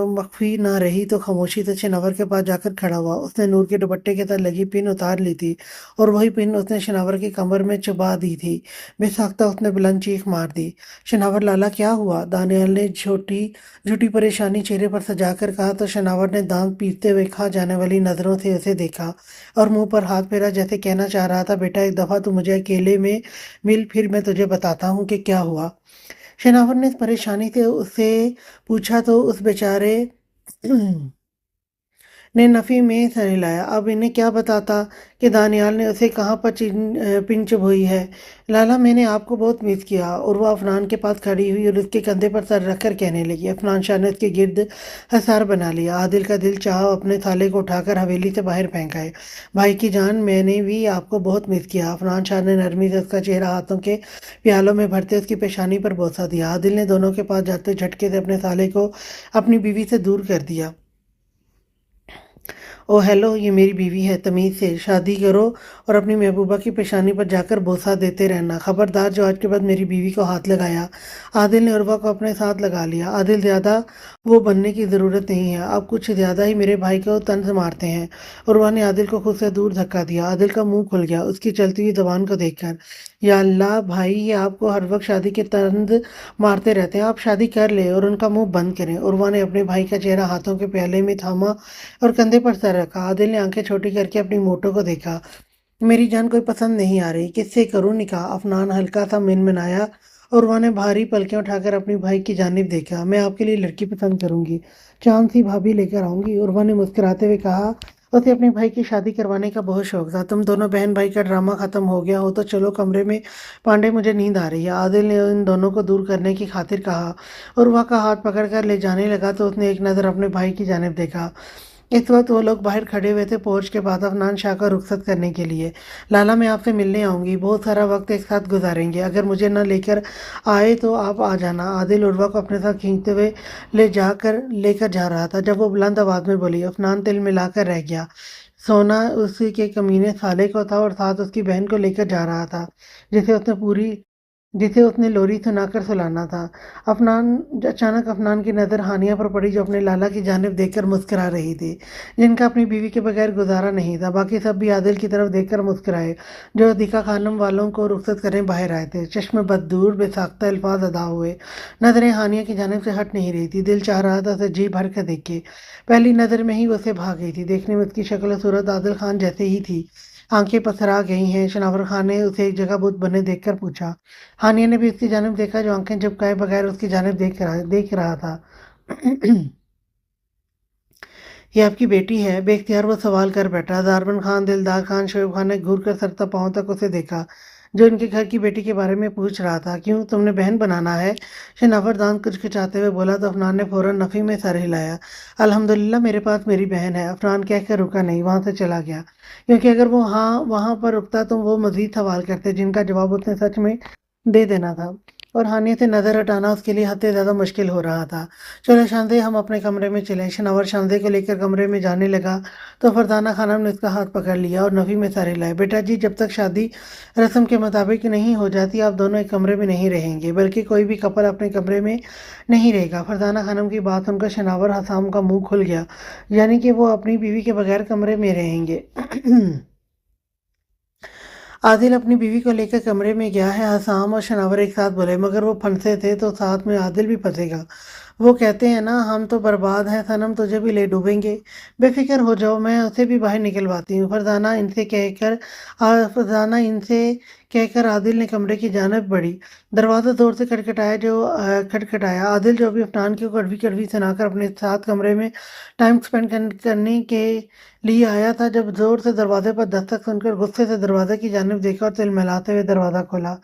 مخفی نہ رہی تو خاموشی سے شناور کے پاس جا کر کھڑا ہوا۔ اس نے نور کے دوپٹے کے تل لگی پن اتار لی تھی اور وہی پن اس نے شناور کی کمر میں چبا دی تھی۔ بے ساختہ اس نے بلند چیخ مار دی۔ شناور، لالا کیا ہوا؟ دانیال نے جھوٹی پریشانی چہرے پر سجا کر کہا، تو شناور نے دانت پیستے ہوئے کھا جانے والی نظروں سے اسے دیکھا اور منہ پر ہاتھ پھیرا، جیسے کہنا چاہ رہا تھا، بیٹا ایک دفعہ تو مجھے اکیلے میں مل، پھر میں تجھے بتاتا ہوں کہ کیا ہوا۔ شناور نے پریشانی سے اس سے پوچھا تو اس بیچارے نے نفی میں سر ہلایا۔ اب انہیں کیا بتاتا کہ دانیال نے اسے کہاں پر پن چبھوئی ہے۔ لالا، میں نے آپ کو بہت مس کیا۔ اور وہ عفنان کے پاس کھڑی ہوئی اور اس کے کندھے پر سر رکھ کر کہنے لگی۔ عفنان شاہ نے اس کے گرد حصار بنا لیا۔ عادل کا دل چاہا اپنے تھالے کو اٹھا کر حویلی سے باہر پھینک آئے۔ بھائی کی جان، میں نے بھی آپ کو بہت مس کیا۔ عفنان شاہ نے نرمی سے اس کا چہرہ ہاتھوں کے پیالوں میں بھرتے اس کی پیشانی پر بوسہ دیا۔ عادل نے دونوں کے پاس جاتے جھٹکے سے اپنے تھالے کو اپنی بیوی سے دور کر دیا۔ ओ हेलो, ये मेरी बीवी है, तमीज़ से शादी करो और अपनी महबूबा की पेशानी पर जाकर बोसा देते रहना। खबरदार जो आज के बाद मेरी बीवी को हाथ लगाया। आदिल ने उर्वा को अपने साथ लगा लिया। आदिल, ज़्यादा वो बनने की ज़रूरत नहीं है, आप कुछ ज़्यादा ही मेरे भाई को तंज मारते हैं। उर्वा ने आदिल को खुद से दूर धक्का दिया। आदिल का मुंह खुल गया उसकी चलती हुई जबान को देखकर। या अल्लाह भाई, ये आपको हर वक्त शादी के तंज मारते रहते हैं। आप शादी कर ले और उनका मुंह बंद करें। उर्वा ने अपने भाई का चेहरा हाथों के प्याले में थामा और कंधे पर सर रखा। आदिल ने आंखें छोटी करके अपनी मोटो को देखा। मेरी जान कोई पसंद नहीं आ रही, किससे करूं निकाह? अफनान हल्का सा मिनमिनाया और उन्होंने भारी पलकें उठाकर अपनी भाई की जानिब देखा। मैं आपके लिए लड़की पसंद करूंगी, चांद सी भाभी लेकर आऊंगी, उर्वा ने मुस्कुराते हुए कहा। उसे अपनी भाई की शादी करवाने का बहुत शौक था। तुम दोनों बहन भाई का ड्रामा खत्म हो गया हो तो चलो कमरे में, पांडे मुझे नींद आ रही है, आदिल ने इन दोनों को दूर करने की खातिर कहा। उर्वा का हाथ पकड़कर ले जाने लगा तो उसने एक नज़र अपने भाई की जानिब देखा। इस वक्त वो लोग बाहर खड़े हुए थे पोर्च के पास अफनान शाह का रुखसत करने के लिए। लाला, मैं आपसे मिलने आऊंगी, बहुत सारा वक्त एक साथ गुजारेंगे, अगर मुझे न लेकर आए तो आप आ जाना। आदिल उर्वा को अपने साथ खींचते हुए लेकर जा रहा था जब वो बुलंद आवाज में बोली। अफनान तिल मिलाकर रह गया। सोना उसी के कमीने साले को था और साथ उसकी बहन को लेकर जा रहा था, जिसे उसने पूरी जिसे उसने लोरी सुनाकर सुलाना था। अचानक अफनान की नज़र हानिया पर पड़ी, जो अपने लाला की जानिब देखकर मुस्कुरा रही थी, जिनका अपनी बीवी के बगैर गुजारा नहीं था। बाकी सब भी आदिल की तरफ देखकर मुस्कुराए, जो दिका खानम वालों को रुखसत करने बाहर आए थे। चश्मे बददूर बेसाख्ता अल्फाज अदा हुए। नजरें हानिया की जानिब से हट नहीं रही थी। दिल चाह रहा था उसे जी भर कर देखे। पहली नज़र में ही वो उसे भाग गई थी। देखने में उसकी शक्ल और सूरत आदिल खान जैसे ही थी। आंखें पथरा गई हैं। शनावर खान ने उसे एक जगह बुत बने देखकर पूछा। हानिया ने भी उसकी जानिब देखा, जो आंखें झपकाए बगैर उसकी जानिब देख रहा था। ये आपकी बेटी है? बेख्तियार वो सवाल कर बैठा। दारबन खान, दिलदार खान, शोएब खान ने घूर कर सर तक पाँव तक उसे देखा, जो इनके घर की बेटी के बारे में पूछ रहा था। क्यों, तुमने बहन बनाना है? शनावर दांत कुचकुचाते हुए बोला तो अफनान ने फौरन नफी में सर हिलाया। अल्हम्दुलिल्लाह, मेरे पास मेरी बहन है। अफनान कहकर रुका नहीं, वहां से चला गया, क्योंकि अगर वो वहां पर रुकता तो वो मजीद सवाल करते, जिनका जवाब उसने सच में दे देना था, और हानिया से नज़र हटाना उसके लिए हद से ज़्यादा मुश्किल हो रहा था। चलो शांति, हम अपने कमरे में चलें। शनावर शांति को लेकर कमरे में जाने लगा तो फरजाना खानम ने उसका हाथ पकड़ लिया और नफ़ी में सर हिलाए। बेटा जी, जब तक शादी रस्म के मुताबिक नहीं हो जाती, आप दोनों एक कमरे में नहीं रहेंगे, बल्कि कोई भी कपल अपने कमरे में नहीं रहेगा। फरजाना खानम की बात सुनकर शनावर हसाम का मुंह खुल गया। यानी कि वो अपनी बीवी के बगैर कमरे में रहेंगे? आदिल अपनी बीवी को लेकर कमरे में गया है, हसाम और शनावर एक साथ बोले। मगर वो फंसे थे तो साथ में आदिल भी फंसेगा। वो कहते हैं ना, हम तो बर्बाद हैं सनम, तुझे भी ले डूबेंगे। बेफिक्र हो जाओ, मैं उसे भी बाहर निकलवाती हूँ। फरजाना इनसे कहकर आदिल ने कमरे की जानब बढ़ी। दरवाज़ा जोर से खटखटाया। आदिल, जो अभी अफनान की कड़वी कड़वी सुनाकर अपने साथ कमरे में टाइम स्पेंड करने के लिए आया था, जब जोर से दरवाजे पर दस्तक सुनकर गुस्से से दरवाजे की जानिब देखा और तिलमिलाते हुए दरवाज़ा खोला।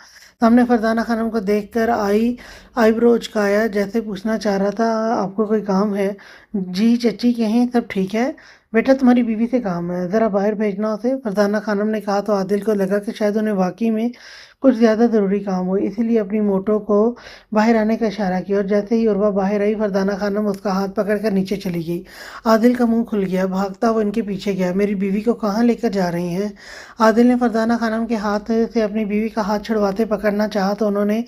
सामने फरजाना खानम को देखकर आईब्रो उचकाया, जैसे पूछना चाह रहा था, आपको कोई काम है? जी चची, कहें, सब ठीक है? बेटा, तुम्हारी बीवी से काम है, ज़रा बाहर भेजना उसे, फरजाना खानम ने कहा। तो आदिल को लगा कि शायद उन्हें वाकई में कुछ ज़्यादा ज़रूरी काम हो, इसीलिए अपनी मोटो को बाहर आने का इशारा किया, और जैसे ही उर्वा बाहर आई, फरजाना खानम उसका हाथ पकड़कर नीचे चली गई। आदिल का मुंह खुल गया। भागता वो इनके पीछे गया। मेरी बीवी को कहाँ लेकर जा रही हैं? आदिल ने फरजाना खानम के हाथ से अपनी बीवी का हाथ छुड़वाते पकड़ना चाहा तो उन्होंने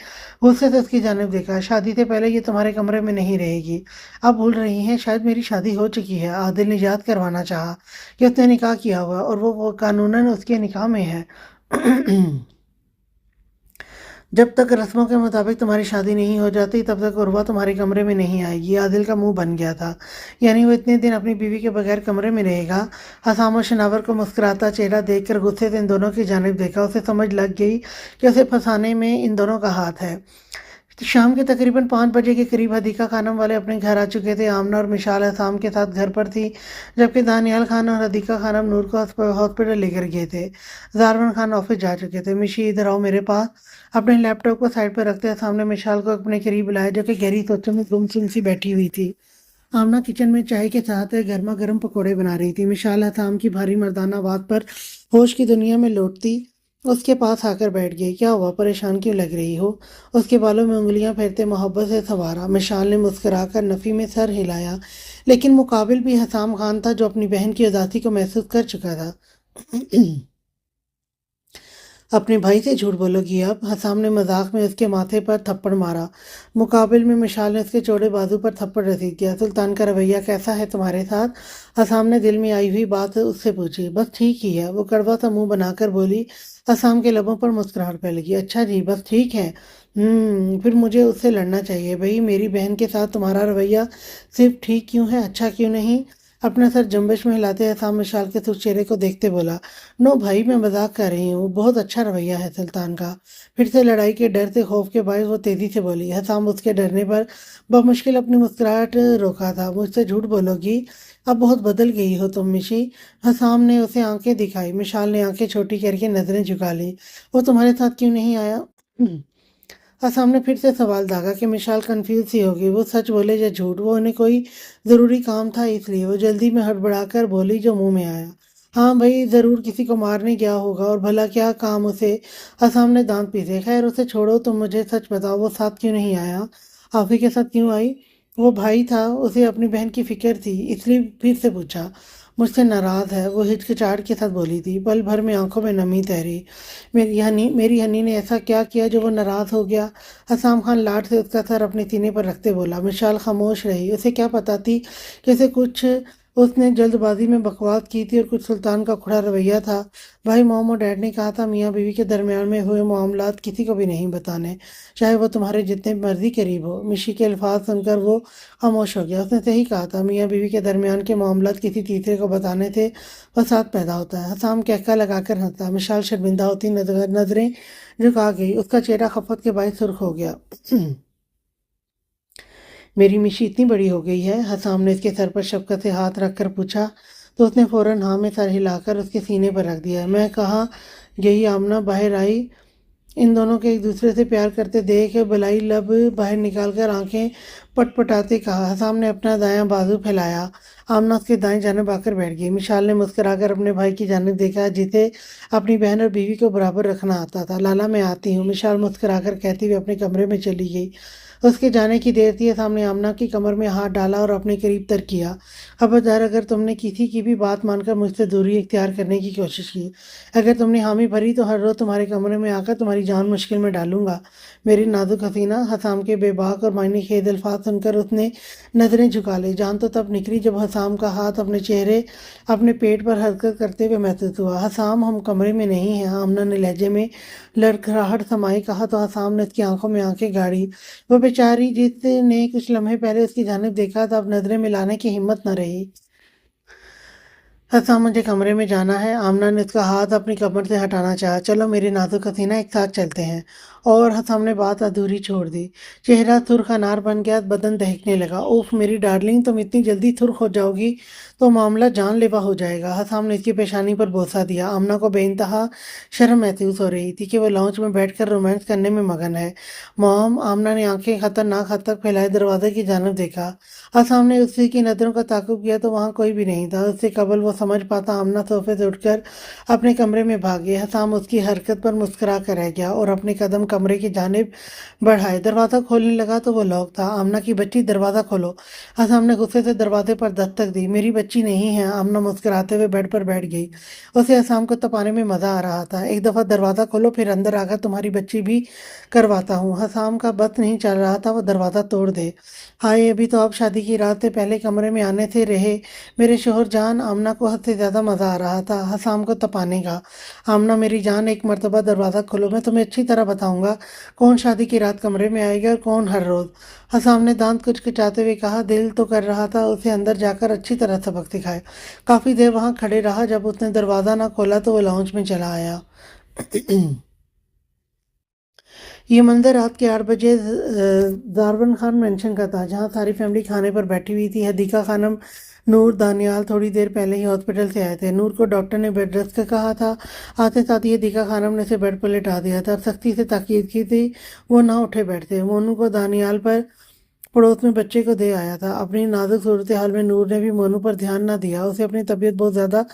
गुस्से से उसकी जानिब देखा। शादी से पहले ये तुम्हारे कमरे में नहीं रहेगी। आप भूल रही हैं, शायद मेरी शादी हो चुकी है। आदिल ने याद करवाना चाहा कि उसने निकाह किया हुआ और वो कानूनन उसके निकाह में है। जब तक रस्मों के मुताबिक तुम्हारी शादी नहीं हो जाती, तब तक उर्वा तुम्हारे कमरे में नहीं आएगी। आदिल का मुंह बन गया था। यानी वो इतने दिन अपनी बीवी के बगैर कमरे में रहेगा? हसाम और शनावर को मुस्कुराता चेहरा देखकर गुस्से से इन दोनों की जानिब देखा। उसे समझ लग गई कि उसे फंसाने में इन दोनों का हाथ है। शाम के तकरीबन 5 बजे के करीब हदीका खानम वाले अपने घर आ चुके थे। आमना और मिशाल हसाम के साथ घर पर थी, जबकि दानियाल खान और हदीका खानम नूर को हॉस्पिटल लेकर गए थे। जारवन खान ऑफिस जा चुके थे। मिशी, इधर आओ मेरे पास। अपने लैपटॉप को साइड पर रखते सामने मिशाल को अपने करीब बुलाया, जो कि गहरी सोचों में गुमसुम सी बैठी हुई थी। आमना किचन में चाय के साथ गर्मा गर्म पकौड़े बना रही थी। मिशाल हसाम की भारी मर्दाना आवाज पर होश की दुनिया में लौटती اس کے پاس آ کر بیٹھ گئی۔ کیا ہوا، پریشان کیوں لگ رہی ہو؟ اس کے بالوں میں انگلیاں پھیرتے محبت سے سنوارا۔ مشال نے مسکرا کر نفی میں سر ہلایا، لیکن مقابل بھی حسام خان تھا جو اپنی بہن کی اداسی کو محسوس کر چکا تھا۔ اپنے بھائی سے جھوٹ بولو گی اب؟ حسام نے مذاق میں اس کے ماتھے پر تھپڑ مارا۔ مقابل میں مشال نے اس کے چوڑے بازو پر تھپڑ رسید کیا۔ سلطان کا رویہ کیسا ہے تمہارے ساتھ؟ حسام نے دل میں آئی ہوئی بات اس سے پوچھی۔ بس ٹھیک ہی ہے، وہ کڑوا سا منہ بنا کر بولی۔ حسام کے لبوں پر مسکراہٹ پھیل گئی۔ اچھا جی، بس ٹھیک ہے۔ پھر مجھے اس سے لڑنا چاہیے بھائی، میری بہن کے ساتھ تمہارا رویہ صرف ٹھیک کیوں ہے، اچھا کیوں نہیں؟ اپنا سر جنبش میں ہلاتے حسام مشال کے سرخ چہرے کو دیکھتے بولا۔ نو بھائی، میں مذاق کر رہی ہوں، بہت اچھا رویہ ہے سلطان کا۔ پھر سے لڑائی کے ڈر سے خوف کے باعث وہ تیزی سے بولی۔ حسام اس کے ڈرنے پر بمشکل اپنی مسکراہٹ روکا تھا۔ مجھ سے جھوٹ بولو گی؟ اب بہت بدل گئی ہو تم مشی۔ حسام نے اسے آنکھیں دکھائی۔ مشال نے آنکھیں چھوٹی کر کے نظریں جھکا لی۔ وہ تمہارے ساتھ کیوں نہیں آیا؟ حسام نے پھر سے سوال داغا کہ مشال کنفیوز سی ہوگی، وہ سچ بولے یا جھوٹ۔ وہ انہیں کوئی ضروری کام تھا اس لیے وہ جلدی میں ہڑبڑا کر بولی جو منہ میں آیا۔ ہاں بھائی، ضرور کسی کو مارنے گیا ہوگا، اور بھلا کیا کام اسے؟ حسام نے دانت پیسے۔ خیر اسے چھوڑو، تم مجھے سچ بتاؤ، وہ ساتھ کیوں نہیں آیا؟ آپ ہی کے ساتھ کیوں آئی؟ وہ بھائی تھا، اسے اپنی بہن کی فکر تھی، اس لیے پھر سے پوچھا۔ مجھ سے ناراض ہے، وہ ہچکچاہٹ کے ساتھ بولی تھی۔ پل بھر میں آنکھوں میں نمی تیری۔ میری ہنی نے ایسا کیا کیا جو وہ ناراض ہو گیا؟ حسام خان لاٹ سے اس کا سر اپنے سینے پر رکھتے بولا۔ مشال خاموش رہی۔ اسے کیا پتا تھی کہ اس نے جلد بازی میں بکواس کی تھی اور کچھ سلطان کا کھڑا رویہ تھا۔ بھائی، موم اور ڈیڈ نے کہا تھا میاں بیوی کے درمیان میں ہوئے معاملات کسی کو بھی نہیں بتانے، چاہے وہ تمہارے جتنے مرضی قریب ہو۔ مشی کے الفاظ سن کر وہ خاموش ہو گیا۔ اس نے صحیح کہا تھا، میاں بیوی کے درمیان کے معاملات کسی تیسرے کو بتانے سے فساد پیدا ہوتا ہے۔ حسام کہکا لگا کر ہنسا۔ مشال شرمندہ ہوتی نظریں جھکا گئی۔ اس کا چہرہ خفت کے باعث سرخ ہو گیا۔ میری مشی اتنی بڑی ہو گئی ہے؟ حسام نے اس کے سر پر شفقت سے ہاتھ رکھ کر پوچھا تو اس نے فوراً ہاں میں سر ہلا کر اس کے سینے پر رکھ دیا۔ میں کہاں یہی آمنہ باہر آئی، ان دونوں کے ایک دوسرے سے پیار کرتے دیکھ بلائی لب باہر نکال کر آنکھیں پٹ پٹاتے کہا۔ حسام نے اپنا دایاں بازو پھیلایا۔ آمنہ اس کے دائیں جانب آ کر بیٹھ گئی۔ مشال نے مسکرا کر اپنے بھائی کی جانب دیکھا جسے اپنی بہن اور بیوی کو برابر رکھنا آتا تھا۔ لالا میں آتی ہوں، مشال مسکرا کر کہتی ہوئے اپنے کمرے میں چلی گئی۔ اس کے جانے کی دیر تھی۔ حسام نے آمنہ کی کمر میں ہاتھ ڈالا اور اپنے قریب تر کیا۔ خبردار، اگر تم نے کسی کی بھی بات مان کر مجھ سے دوری اختیار کرنے کی کوشش کی، اگر تم نے حامی بھری تو ہر روز تمہارے کمرے میں آ کر تمہاری جان مشکل میں ڈالوں گا، میری نازک حسینہ۔ حسام کے بے باک اور معنی خیز الفاظ سن کر اس نے نظریں جھکا لی۔ جان تو تب نکلی جب حسام کا ہاتھ اپنے پیٹ پر حرکت کرتے ہوئے محسوس ہوا۔ حسام، ہم کمرے میں نہیں ہیں، آمنہ نے لہجے میں لڑکھڑاہٹ سمائے کہا تو حسام نے اس کی آنکھوں میں آنکھیں گاڑی۔ وہ بیچاری جس نے کچھ لمحے پہلے اس کی جانب دیکھا تھا، اب نظریں ملانے کی ہمت نہ رہی۔ حسام، مجھے کمرے میں جانا ہے۔ آمنہ نے اس کا ہاتھ اپنی کمر سے ہٹانا چاہا۔ چلو میری نازک حسینہ، ایک ساتھ چلتے ہیں۔ اور حسام نے بات ادھوری چھوڑ دی۔ چہرہ سرخ انار بن گیا، بدن دہکنے لگا۔ اوف میری ڈارلنگ، تم اتنی جلدی سرخ ہو جاؤ گی تو معاملہ جان لیوا ہو جائے گا۔ حسام نے اس کی پیشانی پر بوسہ دیا۔ آمنہ کو بے انتہا شرم محسوس ہو رہی تھی کہ وہ لاؤنج میں بیٹھ کر رومانس کرنے میں مگن ہے۔ موم، آمنہ نے آنکھیں خطرناک حد تک پھیلائے دروازے کی جانب دیکھا۔ حسام نے اسی کی نظروں کا تعاقب کیا تو وہاں کوئی بھی نہیں تھا۔ اس سے قبل وہ سمجھ پاتا آمنہ صوفے سے اٹھ کر اپنے کمرے میں بھاگی۔ حسام اس کی حرکت پر مسکرا کر رہ گیا اور اپنے قدم کمرے کی جانب بڑھائے۔ دروازہ کھولنے لگا تو وہ لاک تھا۔ آمنہ کی بچی، دروازہ کھولو۔ حسام نے غصے سے دروازے پر دستک دی۔ میری بچی نہیں ہے۔ آمنہ مسکراتے ہوئے بیڈ پر بیٹھ گئی۔ اسے حسام کو تپانے میں مزہ آ رہا تھا۔ ایک دفعہ دروازہ کھولو، پھر اندر آ کر تمہاری بچی بھی کرواتا ہوں۔ حسام کا بس نہیں چل رہا تھا وہ دروازہ توڑ دے۔ ہائے، ابھی تو آپ شادی کی رات سے پہلے کمرے میں آنے سے رہے میرے شوہر جان۔ آمنہ کو حد سے زیادہ مزہ آ رہا تھا حسام کو تپانے کا۔ آمنہ میری جان، ایک مرتبہ دروازہ کھولو، میں تمہیں اچھی طرح بتاؤں گا کون شادی کی رات کمرے میں آئے گا اور کون ہر روز۔ حسام نے دانت کچکچاتے ہوئے کہا۔ دل تو کر رہا تھا اسے اندر جا کر اچھی طرح سبق سکھائے۔ کافی دیر وہاں کھڑے رہا۔ جب اس نے دروازہ نہ کھولا تو وہ لاؤنج میں چلا آیا۔ یہ منظر رات کے 8 بجے دارون خان مینشن کا تھا، جہاں ساری فیملی کھانے پر بیٹھی ہوئی تھی۔ حدیقہ خانم، نور، دانیال تھوڑی دیر پہلے ہی ہاسپٹل سے آئے تھے۔ نور کو ڈاکٹر نے بیڈ ریسٹ کا کہا تھا۔ آتے ساتھ ہی حدیقہ خانم نے اسے بیڈ پر لٹا دیا تھا۔ سختی سے تاکید کی تھی وہ نہ اٹھے بیٹھتے۔ مونو کو دانیال پر पड़ोस में बच्चे को दे आया था। अपनी नाजुक सूरत हाल में नूर ने भी मोनू पर ध्यान न दिया। उसे अपनी तबीयत बहुत ज्यादा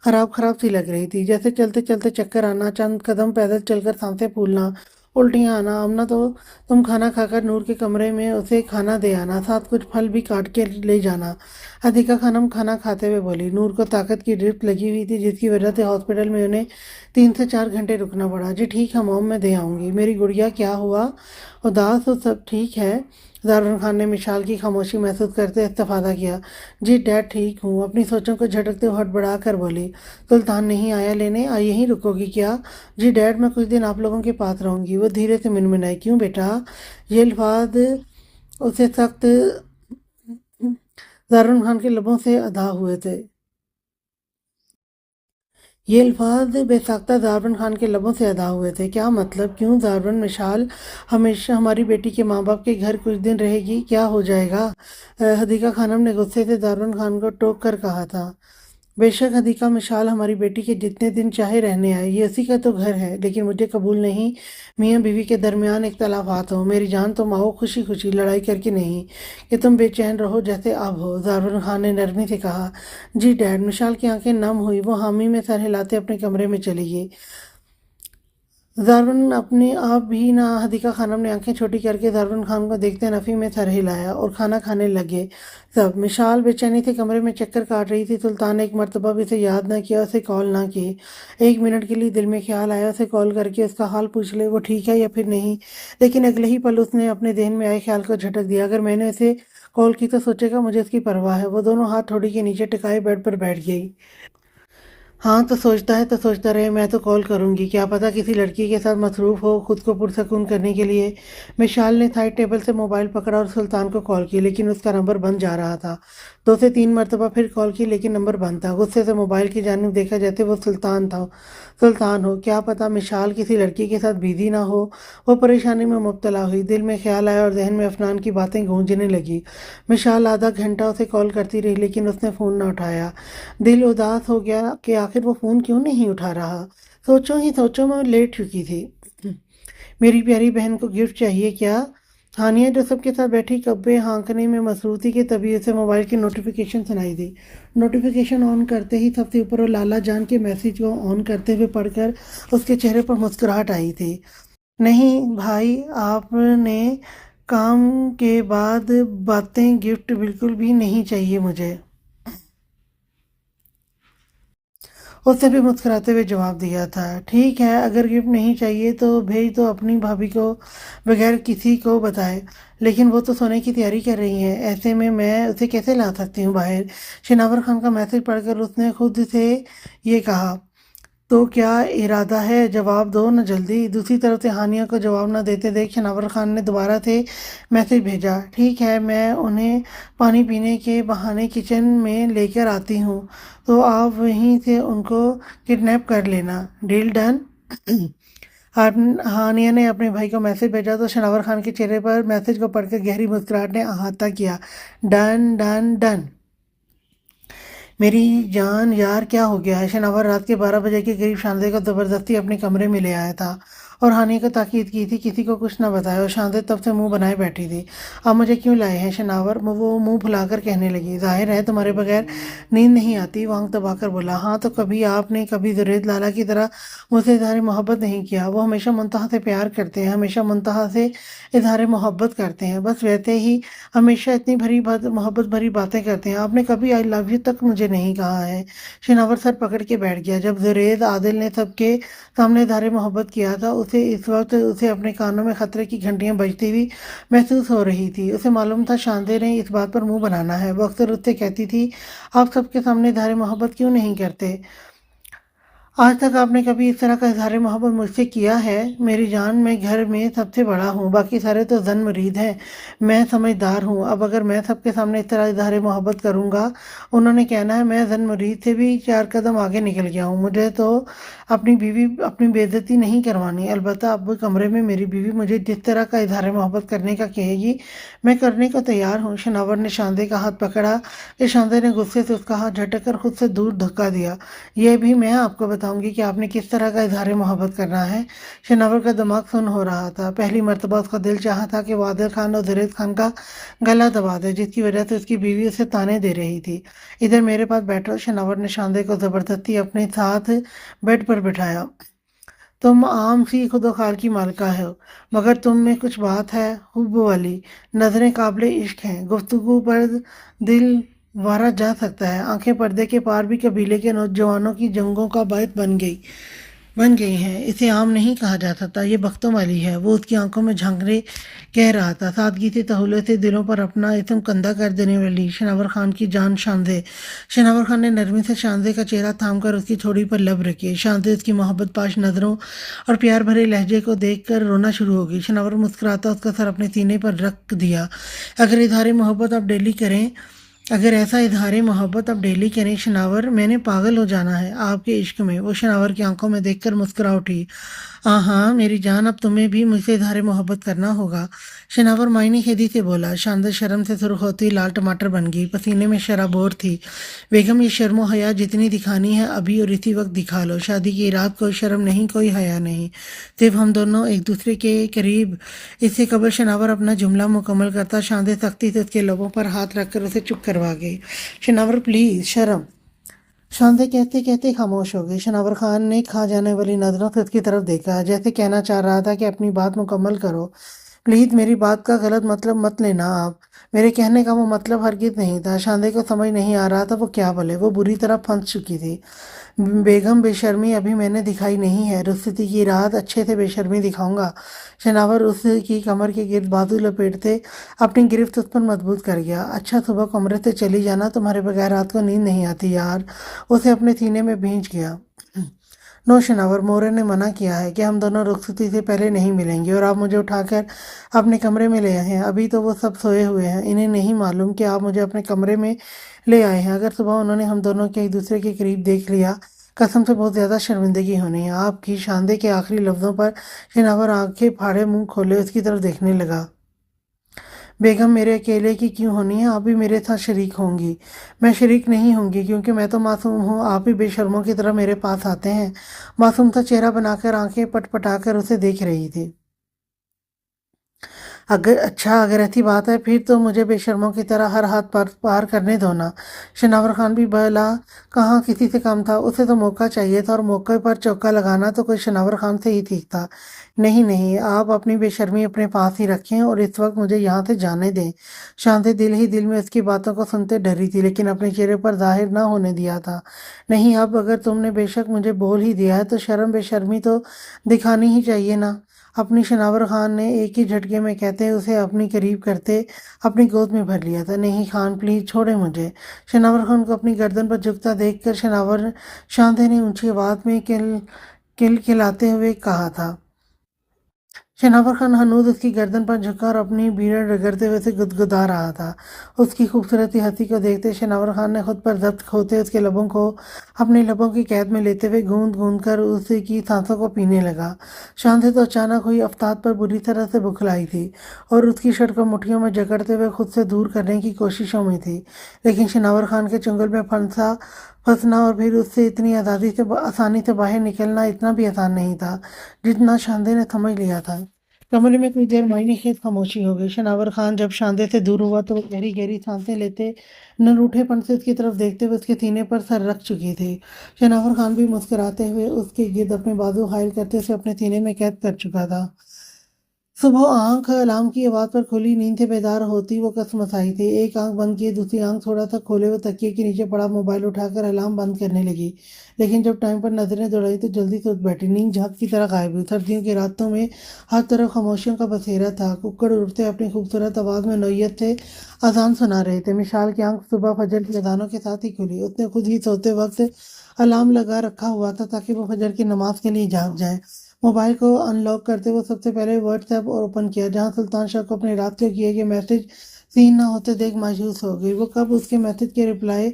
खराब खराब सी लग रही थी, जैसे चलते चलते चक्कर आना, चंद कदम पैदल चलकर सांसें फूलना, उल्टियां आना। अमना तो तुम खाना खाकर नूर के कमरे में उसे खाना दे आना, साथ कुछ फल भी काट के ले जाना, अधिका खानम खाना खाते हुए बोली। नूर को ताकत की ड्रिप लगी हुई थी, जिसकी वजह से हॉस्पिटल में उन्हें 3 से 4 घंटे रुकना पड़ा। जी ठीक है मॉम, मैं दे आऊंगी। मेरी गुड़िया क्या हुआ, उदास हो? सब ठीक है? ज़ारवन खान ने मिशाल की खामोशी महसूस करते इस्तफादा किया। जी डैड ठीक हूँ, अपनी सोचों को झटकते हुए हड़बड़ा कर बोली। सुल्तान नहीं आया लेने? यहीं रुकोगी क्या? जी डैड, मैं कुछ दिन आप लोगों के पास रहूंगी। वो धीरे से मिनमिनाई। क्यों बेटा? ये अल्फाज उसे सख्त ज़ारवन खान के लबों से अदा हुए थे। ये अल्फाज बेसाख्ता ज़ारवन खान के लबों से अदा हुए थे। क्या मतलब? क्यों ज़ारवन? मिशाल हमेशा हमारी बेटी के माँ बाप के घर कुछ दिन रहेगी, क्या हो जाएगा? हदीका खानम ने गुस्से से ज़ारवन खान को टोक कर कहा था। बेशक हदीका, मिशाल हमारी बेटी के जितने दिन चाहे रहने आए, ये उसी का तो घर है, लेकिन मुझे कबूल नहीं मियाँ बीवी के दरमियान इख्तलाफात हो। मेरी जान, तुम आओ खुशी खुशी, लड़ाई करके नहीं कि तुम बेचैन रहो जैसे अब हो। ज़ारवन खान ने नरमी से कहा। जी डैड। मिशाल की आंखें नम हुई, वो हामी में सर हिलाते अपने कमरे में चली गई। ज़ारवन अपने आप भी ना। हदीका खानम ने आंखें छोटी करके ज़ारवन खान को देखते नफ़ी में सर हिलाया और खाना खाने लगे सब। मिशाल बेचैनी से कमरे में चक्कर काट रही थी। सुल्तान ने एक मरतबा भी उसे याद न किया, उसे कॉल ना की। 1 मिनट के लिए दिल में ख्याल आया उसे कॉल करके उसका हाल पूछ ले, वो ठीक है या फिर नहीं। लेकिन अगले ही पल उसने अपने जहन में आए ख्याल को झटक दिया। अगर मैंने उसे कॉल की तो सोचेगा मुझे उसकी परवाह है। वो दोनों हाथ थोड़ी के नीचे टिकाए बेड पर बैठ गई। हाँ, तो सोचता है तो सोचता रहे, मैं तो कॉल करूंगी। क्या पता किसी लड़की के साथ मसरूफ हो, खुद को पुरसकून करने के लिए। मिशाल ने साइड टेबल से मोबाइल पकड़ा और सुल्तान को कॉल की, लेकिन उसका नंबर बंद जा रहा था। 2 से 3 मरतबा फिर कॉल की, लेकिन नंबर बंद था। गुस्से से मोबाइल की जानिब देखा, जैसे वो सुल्तान हो। क्या पता मिशाल किसी लड़की के साथ बिजी ना हो। वो परेशानी में मुब्तला हुई। दिल में ख्याल आया और जहन में अफनान की बातें गूंजने लगी। मिशाल आधा घंटा उसे कॉल करती रही, लेकिन उसने फ़ोन न उठाया। दिल उदास हो गया कि आखिर वो फ़ोन क्यों नहीं उठा रहा। सोचो मैं लेट चुकी थी। मेरी प्यारी बहन को गिफ्ट चाहिए क्या? हानिया जो सबके साथ बैठी कब्बे हाँकने में मसरूफ थी कि तभी उसे मोबाइल की नोटिफिकेशन सुनाई दी। नोटिफिकेशन ऑन करते ही सबसे ऊपर वो लाला जान के मैसेज को ऑन करते हुए पढ़कर उसके चेहरे पर मुस्कुराहट आई थी। नहीं भाई, आपने काम के बाद बातें, गिफ्ट बिल्कुल भी नहीं चाहिए मुझे। उसने भी मुस्कुराते हुए जवाब दिया था। ठीक है, अगर गिफ्ट नहीं चाहिए तो भेज दो अपनी भाभी को, बगैर किसी को बताए। लेकिन वो तो सोने की तैयारी कर रही है, ऐसे में मैं उसे कैसे ला सकती हूँ बाहर। शिनावर खान का मैसेज पढ़कर उसने खुद से ये कहा। तो क्या इरादा है, जवाब दो न जल्दी। दूसरी तरफ से हानिया को जवाब न देते देख शनावर खान ने दोबारा से मैसेज भेजा। ठीक है, मैं उन्हें पानी पीने के बहाने किचन में लेकर आती हूँ, तो आप वहीं से उनको किडनैप कर लेना। Deal done. हानिया ने अपने भाई को मैसेज भेजा तो शनावर खान के चेहरे पर मैसेज को पढ़कर गहरी मुस्कुराहट ने अहाता किया। Done done done. मेरी जान यार, क्या हो गया है? शनावर रात के 12 बजे के करीब शानदे को जबरदस्ती अपने कमरे में ले आया था और हानि को ताकीद की थी किसी को कुछ ना बताया, और शानदे तब से मुंह बनाए बैठी थी। अब मुझे क्यों लाए हैं शनावर? वो मुंह फुलाकर कहने लगी। जाहिर है तुम्हारे बगैर नींद नहीं आती, वांग दबाकर बोला। हाँ, तो कभी आपने कभी जुरैद लाला की तरह मुझसे इजहार मोहब्बत नहीं किया। वो हमेशा मुंतहा से प्यार करते हैं, हमेशा मुंतहा से इजहार मोहब्बत करते हैं, बस वैसे ही हमेशा इतनी भरी बात, मोहब्बत भरी बातें करते हैं। आपने कभी आई लव यू तक मुझे नहीं कहा है। शिनावर सर पकड़ के बैठ गया। जब जुरैद आदिल ने सबके सामने इजहार मोहब्बत किया था, उसे इस वक्त उसे अपने कानों में खतरे की घंटियां बजती हुई महसूस हो रही थी। उसे मालूम था शानदे ने इस बात पर मुंह बनाना है। वो अक्सर उससे कहती थी, आप सबके सामने इजहार मोहब्बत क्यों नहीं करते? आज तक आपने कभी इस तरह का इजहार मोहब्बत मुझसे किया है? मेरी जान, मैं घर में सबसे बड़ा हूँ, बाकी सारे तो जन मरीद हैं। मैं समझदार हूँ। अब अगर मैं सबके सामने इस तरह इजहार मोहब्बत करूँगा, उन्होंने कहना है मैं जन मरीद से भी 4 कदम आगे निकल गया हूँ। मुझे तो अपनी बेइज्जती नहीं करवानी। अलबत्ता अब कमरे में मेरी बीवी मुझे जिस तरह का इजहार मोहब्बत करने का कहेगी, मैं करने को तैयार हूँ। शनावर ने शानदे का हाथ पकड़ा कि शानदे ने गुस्से से उसका हाथ झटक कर खुद से दूर धक्का दिया। यह भी मैं आपको بتاؤں گی کہ آپ نے کس طرح کا اظہار محبت کرنا ہے۔ شناور کا دماغ سن ہو رہا تھا۔ پہلی مرتبہ اس کا دل چاہا تھا کہ وہ عادل خان اور زرید خان کا گلا دبا دے، جس کی وجہ سے اس کی بیوی اسے تانے دے رہی تھی۔ ادھر میرے پاس بیٹھو۔ شناور نے شاندے کو زبردستی اپنے ساتھ بیڈ پر بٹھایا۔ تم عام سی خود و خال کی مالکہ ہو، مگر تم میں کچھ بات ہے حب والی۔ نظریں قابل عشق ہیں، گفتگو پر دل وارا جا سکتا ہے۔ آنکھیں پردے کے پار بھی قبیلے کے نوجوانوں کی جنگوں کا باعث بن گئی ہیں۔ اسے عام نہیں کہا جا سکتا، یہ بختوں والی ہے۔ وہ اس کی آنکھوں میں جھانکنے کہہ رہا تھا، سادگی سے تحولے سے دلوں پر اپنا اسم کندہ کر دینے والی شناور خان کی جان شاندے۔ شناور خان نے نرمی سے شاندے کا چہرہ تھام کر اس کی تھوڑی پر لب رکھے۔ شاندے اس کی محبت پاش نظروں اور پیار بھرے لہجے کو دیکھ کر رونا شروع ہو گئی۔ شناور مسکراتا اس کا سر اپنے سینے پر رکھ دیا۔ اگر ایسا اظہار محبت آپ ڈیلی کریں شناور، میں نے پاگل ہو جانا ہے آپ کے عشق میں۔ وہ شناور کی آنکھوں میں دیکھ کر مسکرا اٹھی۔ ہاں میری جان، اب تمہیں بھی مجھ سے اظہار محبت کرنا ہوگا، شناور معنی خیزی سے بولا۔ شاندے شرم سے سرخ ہوتی لال ٹماٹر بن گئی، پسینے میں شرابور تھی۔ بیگم، یہ شرم و حیا جتنی دکھانی ہے ابھی اور اسی وقت دکھا لو۔ شادی کی رات کوئی شرم نہیں، کوئی حیا نہیں، صرف ہم دونوں ایک دوسرے کے قریب۔ اس سے قبل شناور اپنا جملہ مکمل کرتا، شاندے سختی سے اس کے لبوں پر ہاتھ رکھ کر اسے چپ کروا گئی۔ شناور پلیز، شرم۔ شاندے کہتے کہتے خاموش ہو گئی۔ شناور خان نے کھا جانے والی نظروں سے اس کی طرف دیکھا، جیسے کہنا چاہ رہا تھا کہ اپنی بات مکمل کرو۔ پلیز، میری بات کا غلط مطلب مت لینا آپ، میرے کہنے کا وہ مطلب ہرگز نہیں تھا۔ شاندے کو سمجھ نہیں آ رہا تھا وہ کیا بولے، وہ بری طرح پھنس چکی تھی۔ بیگم، بے شرمی ابھی میں نے دکھائی نہیں ہے، رخصتی کی رات اچھے سے بے شرمی دکھاؤں گا۔ شناور اس کی کمر کے گرد بازو لپیٹتے اپنی گرفت اس پر مضبوط کر گیا۔ اچھا، صبح کمرے سے چلی جانا، تمہارے بغیر رات کو نیند نہیں آتی یار۔ اسے اپنے سینے میں بھینچ گیا۔ نو شناور، مورے نے منع کیا ہے کہ ہم دونوں رخصتی سے پہلے نہیں ملیں گے، اور آپ مجھے اٹھا کر اپنے کمرے میں لے آئے ہیں۔ ابھی تو وہ سب سوئے ہوئے ہیں، انہیں نہیں معلوم کہ آپ مجھے اپنے کمرے میں لے آئے ہیں۔ اگر صبح انہوں نے ہم دونوں کے ایک دوسرے کے قریب دیکھ لیا، قسم سے بہت زیادہ شرمندگی ہونی ہے آپ کی۔ شاندے کے آخری لفظوں پر شناور آنکھیں پھاڑے منہ کھولے اس کی طرف دیکھنے لگا۔ بیگم، میرے اکیلے کی کیوں ہونی ہے؟ آپ بھی میرے ساتھ شریک ہوں گی۔ میں شریک نہیں ہوں گی کیونکہ میں تو معصوم ہوں، آپ ہی بے شرموں کی طرح میرے پاس آتے ہیں۔ معصوم سا چہرہ بنا کر آنکھیں پٹ پٹا کر اسے دیکھ رہی تھی۔ اگر ایسی بات ہے پھر تو مجھے بے شرموں کی طرح ہر ہاتھ پار کرنے دو نا۔ شناور خان بھی بھلا کہاں کسی سے کم تھا، اسے تو موقع چاہیے تھا، اور موقع پر چوکا لگانا تو کوئی شناور خان سے ہی سیکھتا۔ نہیں نہیں، آپ اپنی بے شرمی اپنے پاس ہی رکھیں اور اس وقت مجھے یہاں سے جانے دیں۔ شاندے دل ہی دل میں اس کی باتوں کو سنتے ڈری تھی، لیکن اپنے چہرے پر ظاہر نہ ہونے دیا تھا۔ نہیں، اب اگر تم نے بے شک مجھے بول ہی دیا ہے تو شرم بے شرمی تو دکھانی ہی چاہیے نا۔ اپنی شناور خان نے ایک ہی جھٹکے میں کہتے اسے اپنی قریب کرتے اپنی گود میں بھر لیا تھا۔ نہیں خان، پلیز چھوڑیں مجھے۔ شناور خان کو اپنی گردن پر جھکتا دیکھ کر شاندے نے اونچی آواز میں کلکلاتے ہوئے کہا تھا۔ شناور خان ہنوز اس کی گردن پر جھکا اور اپنی بیڑ رگڑتے ہوئے اسے گدگدا رہا تھا۔ اس کی خوبصورتی ہنسی کو دیکھتے شناور خان نے خود پر ضبط کھوتے اس کے لبوں کو اپنے لبوں کی قید میں لیتے ہوئے گوند گوند کر اس کی سانسوں کو پینے لگا۔ شاندے تو اچانک ہوئی افتاد پر بری طرح سے بکھلائی تھی اور اس کی شرٹ کو مٹھیوں میں جکڑتے ہوئے خود سے دور کرنے کی کوششوں میں تھی، لیکن شناور خان کے چنگل میں پھنسنا اور پھر اس سے اتنی آسانی سے باہر نکلنا اتنا بھی آسان نہیں تھا جتنا شاندے نے سمجھ لیا تھا۔ کمرے میں کچھ دیر معنی خیز خاموشی ہو گئی۔ شناور خان جب شاندے سے دور ہوا تو وہ گہری گہری سانسیں لیتے نہ روٹھے پن سے اس کی طرف دیکھتے ہوئے اس کے سینے پر سر رکھ چکی تھی۔ شناور خان بھی مسکراتے ہوئے اس کے گرد اپنے بازو حائل کرتے اسے اپنے سینے میں قید کر چکا تھا۔ صبح آنکھ الارم کی آواز پر کھلی نیند سے بیدار ہوتی وہ کسمسائی تھی۔ ایک آنکھ بند کیے دوسری آنکھ تھوڑا سا کھولے وہ تکیے کے نیچے پڑا موبائل اٹھا کر الارم بند کرنے لگی، لیکن جب ٹائم پر نظریں دوڑائی تو جلدی سے اٹھ بیٹھی۔ نیند جھاگ کی طرح غائب ہوئی۔ سردیوں کی راتوں میں ہر طرف خاموشیوں کا بسیرا تھا۔ ککڑ اڑتے اپنی خوبصورت آواز میں نوعیت سے اذان سنا رہے تھے۔ مشال کی آنکھ صبح فجر کی اذانوں کے ساتھ ہی کھلی۔ اس نے خود ہی سوتے وقت الارم لگا رکھا ہوا تھا تاکہ وہ فجر کی نماز کے لیے جاگ جائے۔ موبائل کو ان لاک کرتے وہ سب سے پہلے واٹس ایپ اوپن کیا، جہاں سلطان شاہ کو اپنے رات کو کیے گئے میسج سین نہ ہوتے دیکھ مایوس ہو گئی۔ وہ کب اس کے میسج کے رپلائی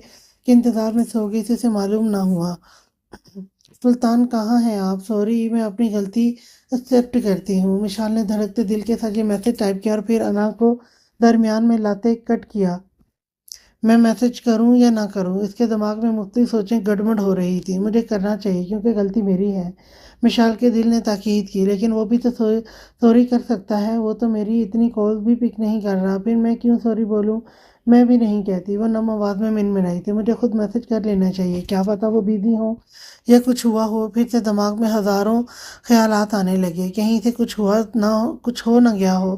کے انتظار میں سو گئی تھی اسے معلوم نہ ہوا۔ سلطان، کہاں ہیں آپ؟ سوری، میں اپنی غلطی ایکسیپٹ کرتی ہوں۔ مشال نے دھڑکتے دل کے ساتھ یہ میسج ٹائپ کیا اور پھر انا کو درمیان میں لاتے کٹ کیا۔ میں میسج کروں یا نہ کروں، اس کے دماغ میں مختلف سوچیں گڑبڑ ہو رہی تھی۔ مجھے کرنا چاہیے کیونکہ غلطی میری ہے۔ مشال کے دل نے تاکید کی، لیکن وہ بھی تو سوری کر سکتا ہے، وہ تو میری اتنی کالز بھی پک نہیں کر رہا، پھر میں کیوں سوری بولوں؟ میں بھی نہیں کہتی، وہ نم آواز میں منمنائی تھی۔ مجھے خود میسج کر لینا چاہیے، کیا پتہ وہ بزی ہو یا کچھ ہوا ہو۔ پھر سے دماغ میں ہزاروں خیالات آنے لگے، کہیں سے کچھ ہوا نہ ہو، کچھ ہو نہ گیا ہو۔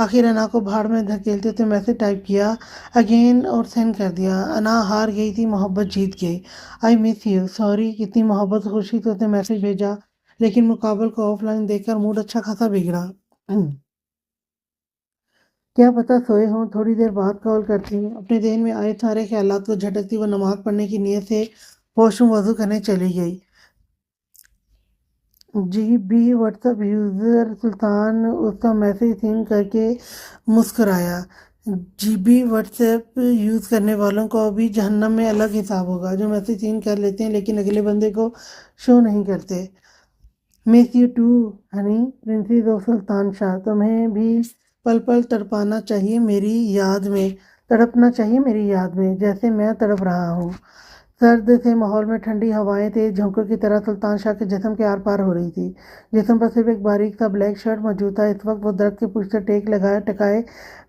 آخر انا کو بھاڑ میں دھکیلتے ہوئے میسج ٹائپ کیا اگین اور سینڈ کر دیا۔ انا ہار گئی تھی، محبت جیت گئی۔ آئی مس یو، سوری۔ کتنی محبت خوشی سے اسے میسج بھیجا، لیکن مقابل کو آف لائن دیکھ کر موڈ اچھا خاصا بگڑا۔ کیا پتہ سوئے ہوں، تھوڑی دیر بعد کال کرتی ہوں۔ اپنے ذہن میں آئے سارے خیالات کو جھٹکتی وہ نماز پڑھنے کی نیت سے واش روم وضو کرنے چلی گئی۔ G B WhatsApp user Sultan اس کا میسج سین کر کے مسکرایا۔ G B WhatsApp use کرنے والوں کو ابھی جہنم میں الگ حساب ہوگا، جو میسج سین کر لیتے ہیں لیکن اگلے بندے کو شو نہیں کرتے۔ Miss you too honey, princess of Sultan Shah. تمہیں بھی پل پل تڑپنا چاہیے میری یاد میں، تڑپنا چاہیے میری یاد میں، جیسے میں تڑپ رہا ہوں۔ سرد سے ماحول میں ٹھنڈی ہوائیں تیز جھونکوں کی طرح سلطان شاہ کے جسم کے آر پار ہو رہی تھی۔ جسم پر صرف ایک باریک سا بلیک شرٹ موجود تھا۔ اس وقت وہ درخت کے پشت سے ٹیک لگائے ٹکائے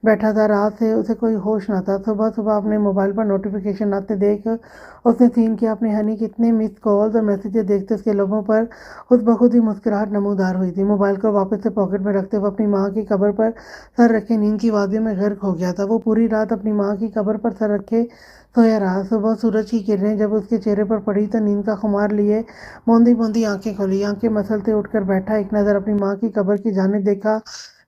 بیٹھا تھا۔ رات سے اسے کوئی ہوش نہ تھا۔ صبح صبح اپنے موبائل پر نوٹیفیکیشن آتے دیکھ اس نے سین کیا اپنی ہنی کتنے مس کالز اور میسیجز دیکھتے اس کے لبوں پر خود بخود ہی مسکراہٹ نمودار ہوئی تھی۔ موبائل کو واپس سے پاکٹ میں رکھتے ہوئے اپنی ماں کی قبر پر سر رکھے نیند کی وادیوں میں غرق ہو گیا تھا۔ وہ پوری رات اپنی ماں کی قبر پر سر رکھے سویا رہا۔ صبح سورج کی کرنیں جب اس کے چہرے پر پڑی تو نیند کا خمار لیے موندی موندی آنکھیں کھولی۔ آنکھیں مسلتے اٹھ کر بیٹھا، ایک نظر اپنی ماں کی قبر کی جانب دیکھا،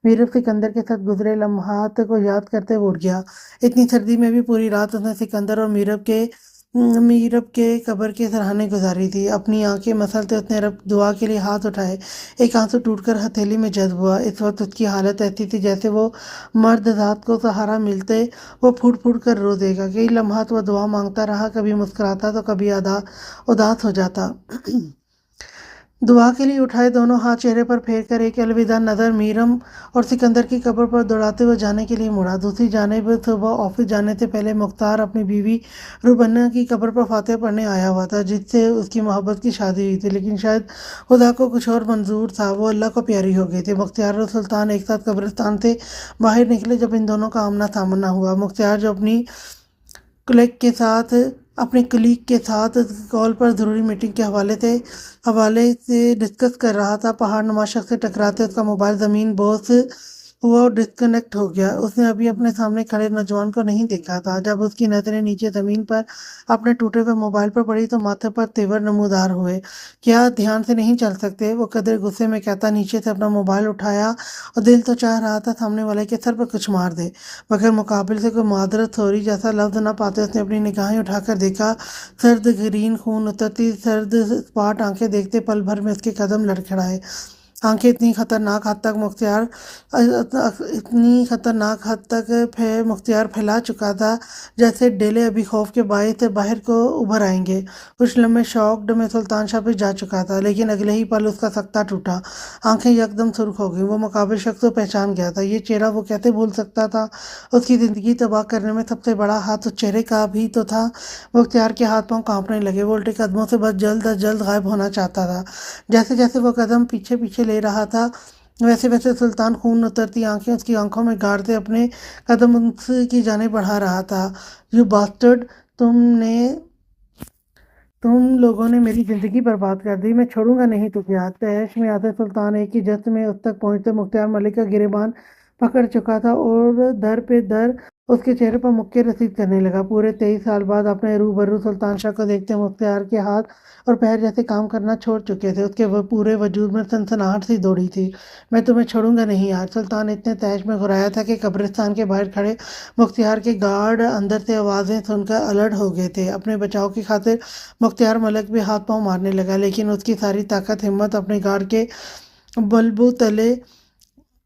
میرب سکندر کے ساتھ گزرے لمحات کو یاد کرتے ہوئے اٹھ گیا۔ اتنی سردی میں بھی پوری رات اس نے سکندر اور میرب کے قبر کے سرہانے گزاری تھی۔ اپنی آنکھیں مسلتے اس نے رب دعا کے لیے ہاتھ اٹھائے۔ ایک آنسو ٹوٹ کر ہتھیلی میں جذب ہوا۔ اس وقت اس کی حالت ایسی تھی جیسے وہ مرد ذات کو سہارا ملتے وہ پھوٹ پھوٹ کر رو دے گا۔ کئی لمحات وہ دعا مانگتا رہا، کبھی مسکراتا تو کبھی اداس ہو جاتا۔ دعا کے لیے اٹھائے دونوں ہاتھ چہرے پر پھیر کر ایک الوداع نظر میرم اور سکندر کی قبر پر دوڑاتے ہوئے جانے کے لیے مڑا۔ دوسری جانب صبح آفس جانے سے پہلے مختار اپنی بیوی روبنا کی قبر پر فاتحہ پڑھنے آیا ہوا تھا، جس سے اس کی محبت کی شادی ہوئی تھی، لیکن شاید خدا کو کچھ اور منظور تھا، وہ اللہ کو پیاری ہو گئی تھی۔ مختار اور سلطان ایک ساتھ قبرستان سے باہر نکلے جب ان دونوں کا آمنا سامنا ہوا۔ مختار جو اپنی کلیگ کے ساتھ کال پر ضروری میٹنگ کے حوالے سے ڈسکس کر رہا تھا، پہاڑ نما شخص سے ٹکراتے اس کا موبائل زمین بوس ہوا اور ڈسکنیکٹ ہو گیا۔ اس نے ابھی اپنے سامنے کھڑے نوجوان کو نہیں دیکھا تھا۔ جب اس کی نظریں نیچے زمین پر اپنے ٹوٹے ہوئے موبائل پر پڑی تو ماتھے پر تیور نمودار ہوئے۔ کیا دھیان سے نہیں چل سکتے؟ وہ قدر غصے میں کہتا نیچے سے اپنا موبائل اٹھایا اور دل تو چاہ رہا تھا سامنے والے کے سر پر کچھ مار دے، مگر مقابل سے کوئی معذرت سوری جیسا لفظ نہ پاتے اس نے اپنی نگاہیں اٹھا کر دیکھا۔ سرد گرین خون اترتی سرد اسپاٹ آنکھیں دیکھتے پل بھر میں اس کے قدم لڑکھڑائے۔ آنکھیں اتنی خطرناک حد تک مختار پھیلا چکا تھا جیسے ڈیلے ابھی خوف کے باعث باہر کو ابھر آئیں گے۔ کچھ لمحے شاکڈ میں سلطان شاہ پہ جا چکا تھا، لیکن اگلے ہی پل اس کا سکتہ ٹوٹا۔ آنکھیں یکدم سرخ ہو گئیں۔ وہ مقابل شخص کو پہچان گیا تھا۔ یہ چہرہ وہ کیسے بھول سکتا تھا؟ اس کی زندگی تباہ کرنے میں سب سے بڑا ہاتھ اس چہرے کا بھی تو تھا۔ مختار کے ہاتھ پاؤں کانپنے لگے۔ وہ الٹے قدموں سے بس جلد از جلد غائب ہونا چاہتا تھا۔ جیسے جیسے وہ قدم پیچھے پیچھے لے رہا تھا ویسے ویسے سلطان خون اترتی آنکھیں اس کی آنکھوں میں گاڑتے اپنے قدم اس کی جانب بڑھا رہا تھا۔ یو باسٹرڈ، تم لوگوں نے میری زندگی برباد کر دی، میں چھوڑوں گا نہیں تجھے آج۔ تیش میں آتے سلطان ایک ہی جست میں اس تک پہنچتے مختار ملک کا گریبان پکڑ چکا تھا اور در پہ در اس کے چہرے پر مکے رسید کرنے لگا۔ پورے 23 سال بعد اپنے روبرو سلطان شاہ کو دیکھتے مختار کے ہاتھ اور پیر جیسے کام کرنا چھوڑ چکے تھے۔ اس کے پورے وجود میں سنسناہٹ سی دوڑی تھی۔ میں تمہیں چھوڑوں گا نہیں آج۔ سلطان اتنے تیش میں گھرایا تھا کہ قبرستان کے باہر کھڑے مختار کے گارڈ اندر سے آوازیں سن کر الرٹ ہو گئے تھے۔ اپنے بچاؤ کی خاطر مختار ملک بھی ہاتھ پاؤں مارنے لگا، لیکن اس کی ساری طاقت ہمت اپنے گارڈ کے بلبو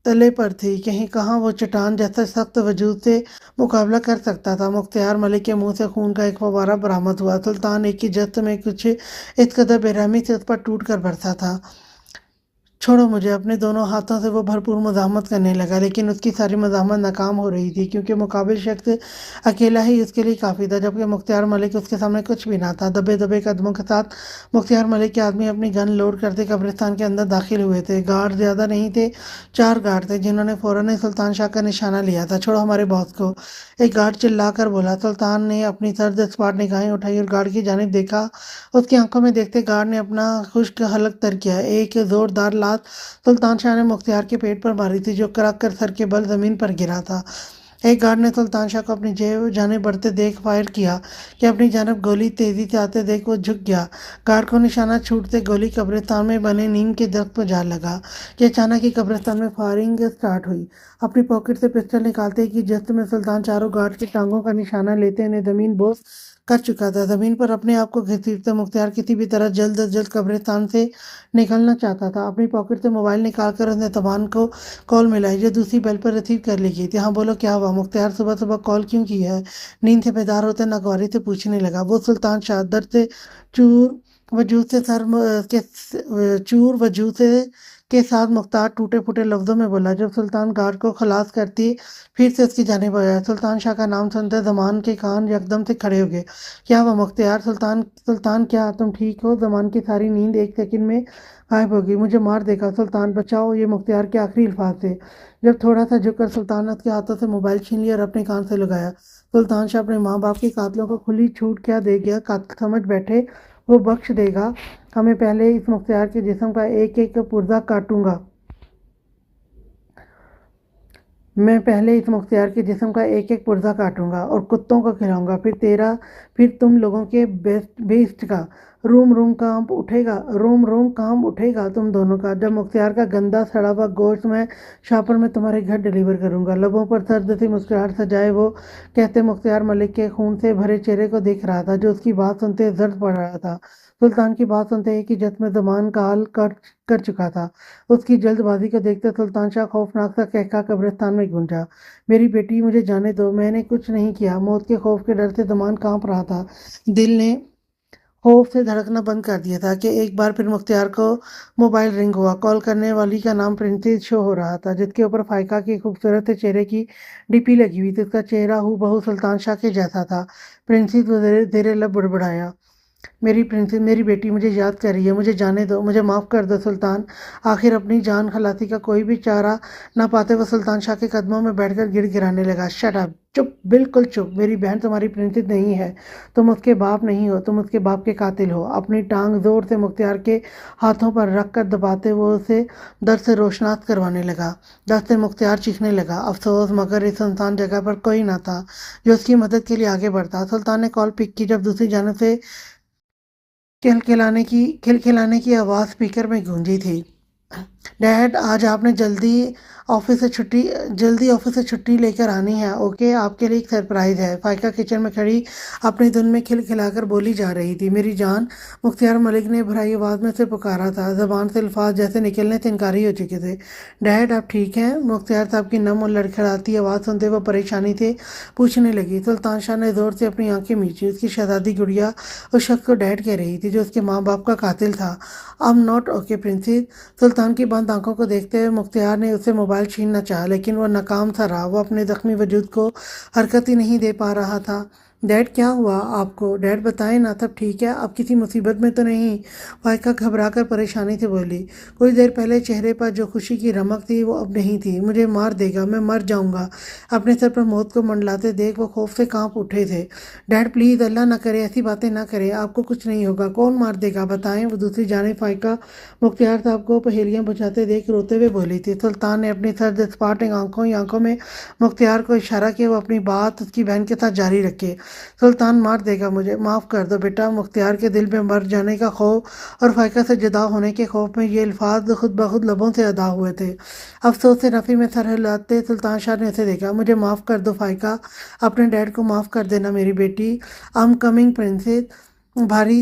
تلے پر تھی۔ کہاں وہ چٹان جیسا سخت وجود سے مقابلہ کر سکتا تھا۔ مختار ملک کے منہ سے خون کا ایک فوارہ برآمد ہوا۔ سلطان ایک ہی جست میں کچھ اس قدر بے رحمی سے اس پر ٹوٹ کر برسا تھا۔ چھوڑو مجھے۔ اپنے دونوں ہاتھوں سے وہ بھرپور مزاحمت کرنے لگا، لیکن اس کی ساری مزاحمت ناکام ہو رہی تھی، کیونکہ مقابل شخص اکیلا ہی اس کے لیے کافی تھا، جبکہ مختار ملک اس کے سامنے کچھ بھی نہ تھا۔ دبے دبے قدموں کے ساتھ مختار ملک کے آدمی اپنی گن لوڈ کرتے قبرستان کے اندر داخل ہوئے تھے۔ گارڈ زیادہ نہیں تھے، 4 گارڈ تھے، جنہوں نے فوراً سلطان شاہ کا نشانہ لیا تھا۔ چھوڑو ہمارے باس کو، ایک گارڈ چلا کر بولا۔ سلطان نے اپنی سرد اسپاٹ نگاہیں اٹھائی اور گارڈ کی جانب دیکھا۔ اس کی آنکھوں میں دیکھتے گارڈ نے اپنا خشک حلق تر کیا۔ ایک زوردار لات سلطان شاہ نے مختار کے پیٹ پر ماری تھی، جو کڑک کر سر کے بل زمین پر گرا تھا۔ ایک گارڈ نے سلطان شاہ کو اپنی جانب بڑھتے دیکھ فائر کیا کہ اپنی جانب گولی تیزی سے آتے دیکھ وہ جھک گیا۔ گارڈ کو نشانہ چھوٹتے گولی قبرستان میں بنے نیم کے درخت پر جا لگا کہ اچانک ہی قبرستان میں فائرنگ سٹارٹ ہوئی۔ اپنی پاکٹ سے پسٹل نکالتے ہی جست میں سلطان چاروں گارڈ کی ٹانگوں کا نشانہ لیتے انہیں زمین بوس کر چکا تھا۔ زمین پر اپنے آپ کو گھسیٹتے مختار کسی بھی طرح جلد از جلد قبرستان سے نکلنا چاہتا تھا۔ اپنی پاکٹ سے موبائل نکال کر اس نے تبان کو کال ملائی، جو دوسری بیل پر ریسیو کر لی گئی تھی۔ ہاں بولو، کیا ہوا؟ مختار صبح صبح کال کیوں کی ہے؟ نیند سے بیدار ہوتے ناگواری سے پوچھنے لگا۔ وہ سلطان شاہ درد سے چور وجود کے ساتھ مختار ٹوٹے پھوٹے لفظوں میں بولا۔ جب سلطان گارڈ کو خلاص کرتی پھر سے اس کی جانب آیا، سلطان شاہ کا نام سنتے زمان کے کان یکدم سے کھڑے ہو گئے۔ کیا ہوا مختار؟ سلطان کیا تم ٹھیک ہو؟ زمان کی ساری نیند ایک سیکنڈ میں غائب ہو گئی۔ مجھے مار دے گا سلطان، بچاؤ، یہ مختار کے آخری الفاظ تھے۔ جب تھوڑا سا جھک کر سلطان نے اس کے ہاتھوں سے موبائل چھین لیا اور اپنے کان سے لگایا۔ سلطان شاہ اپنے ماں باپ کے قاتلوں کو کھلی چھوٹ کیا دے گیا، سمجھ بیٹھے وہ بخش دے گا ہمیں۔ پہلے اس مختار کے جسم کا ایک ایک پرزہ کاٹوں گا، میں پہلے اس مختار کے جسم کا ایک ایک پرزہ کاٹوں گا اور کتوں کو کھلاؤں گا، پھر تم لوگوں کے بیسٹ کا روم روم کام اٹھے گا تم دونوں کا۔ جب مختار کا گندا سڑا ہوا گوشت میں شاپر میں تمہارے گھر ڈیلیور کروں گا۔ لبوں پر سرد سی مسکراہٹ سجائے وہ کہتے مختار ملک کے خون سے بھرے چہرے کو دیکھ رہا تھا، جو اس کی بات سنتے زرد پڑ رہا تھا۔ سلطان کی بات سنتے ایک ہی جھٹ میں زمان کا حال کر چکا تھا۔ اس کی جلد بازی کو دیکھتے سلطان شاہ خوفناک سا قہقہا قبرستان میں گونجا۔ میری بیٹی، مجھے جانے دو، میں نے کچھ نہیں کیا۔ موت کے خوف کے ڈر سے زمان کانپ رہا تھا، دل نے خوف سے دھڑکنا بند کر دیا تھا کہ ایک بار پھر مختار کو موبائل رنگ ہوا۔ کال کرنے والی کا نام پرنسس شو ہو رہا تھا، جس کے اوپر فائقہ کے خوبصورت سے چہرے کی ڈی پی لگی ہوئی تھی۔ اس کا چہرہ ہو بہو سلطان شاہ کے جیسا تھا۔ پرنسس زیر لب بڑبڑایا، میری پرنسس، میری بیٹی مجھے یاد کر رہی ہے، مجھے جانے دو، مجھے معاف کر دو سلطان۔ آخر اپنی جان خلاصی کا کوئی بھی چارہ نہ پاتے وہ سلطان شاہ کے قدموں میں بیٹھ کر گڑ گڑانے لگا۔ شٹ اپ، چپ، بالکل چپ۔ میری بہن تمہاری پرنسس نہیں ہے، تم اس کے باپ نہیں ہو، تم اس کے باپ کے قاتل ہو۔ اپنی ٹانگ زور سے مختار کے ہاتھوں پر رکھ کر دباتے وہ اسے درد سے روشناس کروانے لگا۔ درد سے مختار چیخنے لگا۔ افسوس، مگر اس سنسان جگہ پر کوئی نہ تھا جو اس کی مدد کے لیے آگے بڑھتا۔ سلطان نے کال پک کی، جب دوسری جانب سے کھلکھلانے کی آواز اسپیکر میں گونجی تھی۔ ڈیڈ، آج آپ نے جلدی آفس سے چھٹی لے کر آنی ہے، اوکے؟ آپ کے لیے ایک سرپرائز ہے۔ فائقہ کچن میں کھڑی اپنی دھن میں کھلکھلا کر بولی جا رہی تھی۔ میری جان، مختار ملک نے بھرائی آواز میں سے پکارا تھا۔ زبان سے الفاظ جیسے نکلنے سے انکاری ہو چکے تھے۔ ڈیڈ، آپ ٹھیک ہیں؟ مختار صاحب کی نم اور لڑکھڑاتی آواز سنتے وہ پریشانی سے پوچھنے لگی۔ سلطان شاہ نے زور سے اپنی آنکھیں میچی۔ اس کی شہزادی گڑیا اس شخص کو ڈیڈ کہہ رہی تھی جو اس کے ماں باپ کا قاتل تھا۔ I'm not okay princess. سلطان کی بند آنکھوں کو دیکھتے ہوئے مختار نے اسے موبائل چھیننا چاہا، لیکن وہ ناکام سا رہا۔ وہ اپنے زخمی وجود کو حرکت ہی نہیں دے پا رہا تھا۔ ڈیڈ، کیا ہوا آپ کو؟ ڈیڈ بتائیں نا، سب ٹھیک ہے؟ اب کسی مصیبت میں تو نہیں؟ فائقہ گھبرا کر پریشانی سے بولی۔ کچھ دیر پہلے چہرے پر جو خوشی کی رمق تھی وہ اب نہیں تھی۔ مجھے مار دے گا، میں مر جاؤں گا۔ اپنے سر پر موت کو منڈلاتے دیکھ وہ خوف سے کانپ اٹھے تھے۔ ڈیڈ پلیز، اللہ نہ کرے ایسی باتیں نہ کریں، آپ کو کچھ نہیں ہوگا۔ کون مار دے گا بتائیں؟ وہ دوسری جانب فائقہ مختار صاحب کو پہیلیاں بجھاتے دیکھ روتے ہوئے بولی تھی۔ سلطان نے اپنی سرد اسپاٹنگ آنکھوں میں مختار کو اشارہ کیا وہ اپنی بات اس کی بہن کے ساتھ جاری رکھے۔ سلطان مار دے گا مجھے، معاف کر دو بیٹا۔ مختار کے دل میں مر جانے کا خوف اور فائقہ سے جدا ہونے کے خوف میں یہ الفاظ خود بخود لبوں سے ادا ہوئے تھے۔ افسوس سے نفی میں سر ہلاتے سلطان شاہ نے اسے دیکھا۔ مجھے معاف کر دو فائقہ، اپنے ڈیڈ کو معاف کر دینا میری بیٹی۔ I'm coming پرنسس،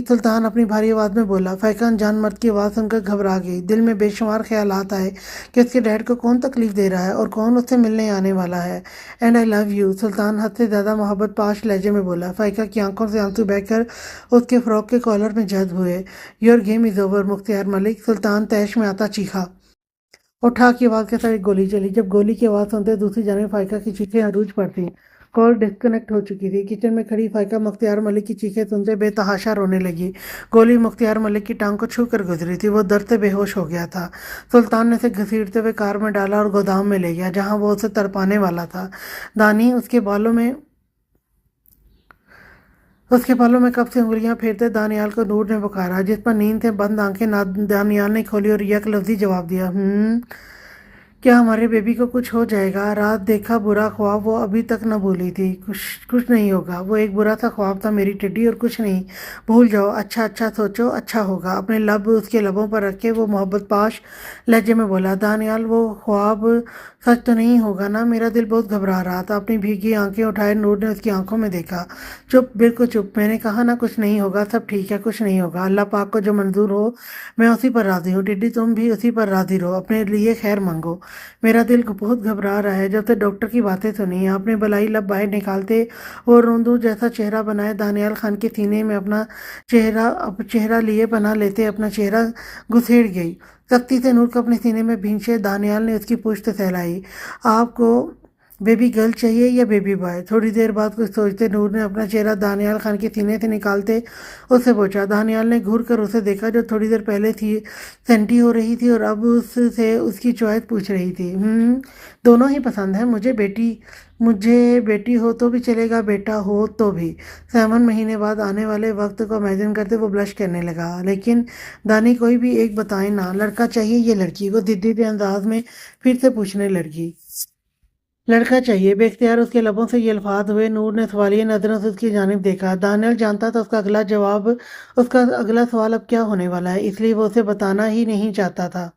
سلطان اپنی بھاری آواز میں بولا۔ فائقہ انجان مرد کی آواز سن کر گھبرا گئی۔ دل میں بے شمار خیالات آئے کہ اس کے ڈیڈ کو کون تکلیف دے رہا ہے اور کون اس سے ملنے آنے والا ہے۔ اینڈ آئی لو یو، سلطان حد سے زیادہ محبت پاش لہجے میں بولا۔ فائقہ کی آنکھوں سے آنسو بہہ کر اس کے فراک کے کالر میں جذب ہوئے۔ یور گیم از اوور مختار ملک، سلطان طیش میں آتا چیخا۔ और ठाक की आवाज़ के साथ एक गोली चली। जब गोली की आवाज़ सुनते दूसरी जानिब फाइका की चीखें अरूज पर थीं। कॉल डिस्कनेक्ट हो चुकी थी। किचन में खड़ी फाइका मुख्तियार मलिक की चीखें सुनते बेतहाशा रोने लगी। गोली मुख्तियार मलिक की टांग को छू कर गुजरी थी। वो दर्द से बेहोश हो गया था। सुल्तान ने उसे घसीटते हुए कार में डाला और गोदाम में ले गया, जहां वो उसे तड़पाने वाला था। दानी उसके बालों में कब से उंगलियां फेरते दानियाल को नूर ने पुकारा, जिस पर नींद से बंद आंखें दानियाल ने खोली और यक लफ्जी जवाब दिया, क्या हमारे बेबी को कुछ हो जाएगा? रात देखा बुरा ख्वाब वो अभी तक न भूली थी। कुछ कुछ नहीं होगा, वो एक बुरा सा ख्वाब था मेरी टिड्डी, और कुछ नहीं। भूल जाओ, अच्छा अच्छा सोचो, अच्छा होगा। अपने लब उसके लबों पर रख के वो मोहब्बत पाश लहजे में बोला, दानियाल वो ख्वाब सच तो नहीं होगा ना? मेरा दिल बहुत घबरा रहा था। अपनी भीगी आंखें उठाए नूर ने उसकी आंखों में देखा। चुप, बिल्कुल चुप। मैंने कहा ना कुछ नहीं होगा, सब ठीक है, कुछ नहीं होगा। अल्लाह पाक को जो मंजूर हो मैं उसी पर राजी हूँ। टिड्डी तुम भी उसी पर राजी रहो, अपने लिए खैर मांगो। मेरा दिल बहुत घबरा रहा है। जब से डॉक्टर की बातें सुनी, आपने बलाई लब बाहर निकालते और रोंदू जैसा चेहरा बनाए दानियाल खान के सीने में अपना चेहरा लिए बना लेते अपना चेहरा घुसेड़ गई। सख्ती से नूर को अपने सीने में भींचे दानियाल ने उसकी पुश्त सहलाई। आपको बेबी गर्ल चाहिए या बेबी बॉय? थोड़ी देर बाद कुछ सोचते नूर ने अपना चेहरा दानियाल खान के सीने से निकालते उससे पूछा। दानियाल ने घूर कर उसे देखा, जो थोड़ी देर पहले थी सेंटी हो रही थी और अब उससे उसकी चॉइस पूछ रही थी। दोनों ही पसंद है मुझे बेटी हो तो भी चलेगा, बेटा हो तो भी। 7 महीने बाद आने वाले वक्त को इमेजिन करते वो ब्लश करने लगा। लेकिन दानी कोई भी एक बताए ना, लड़का चाहिए या लड़की? वो जिद्दी के अंदाज में फिर से पूछने लगी। लड़का चाहिए। बेख्तियार उसके लबों से ये अल्फाज हुए। नूर ने सवालिया नजरों से उसकी जानिब देखा। दानियाल जानता था उसका अगला सवाल अब क्या होने वाला है, इसलिए वो उसे बताना ही नहीं चाहता था।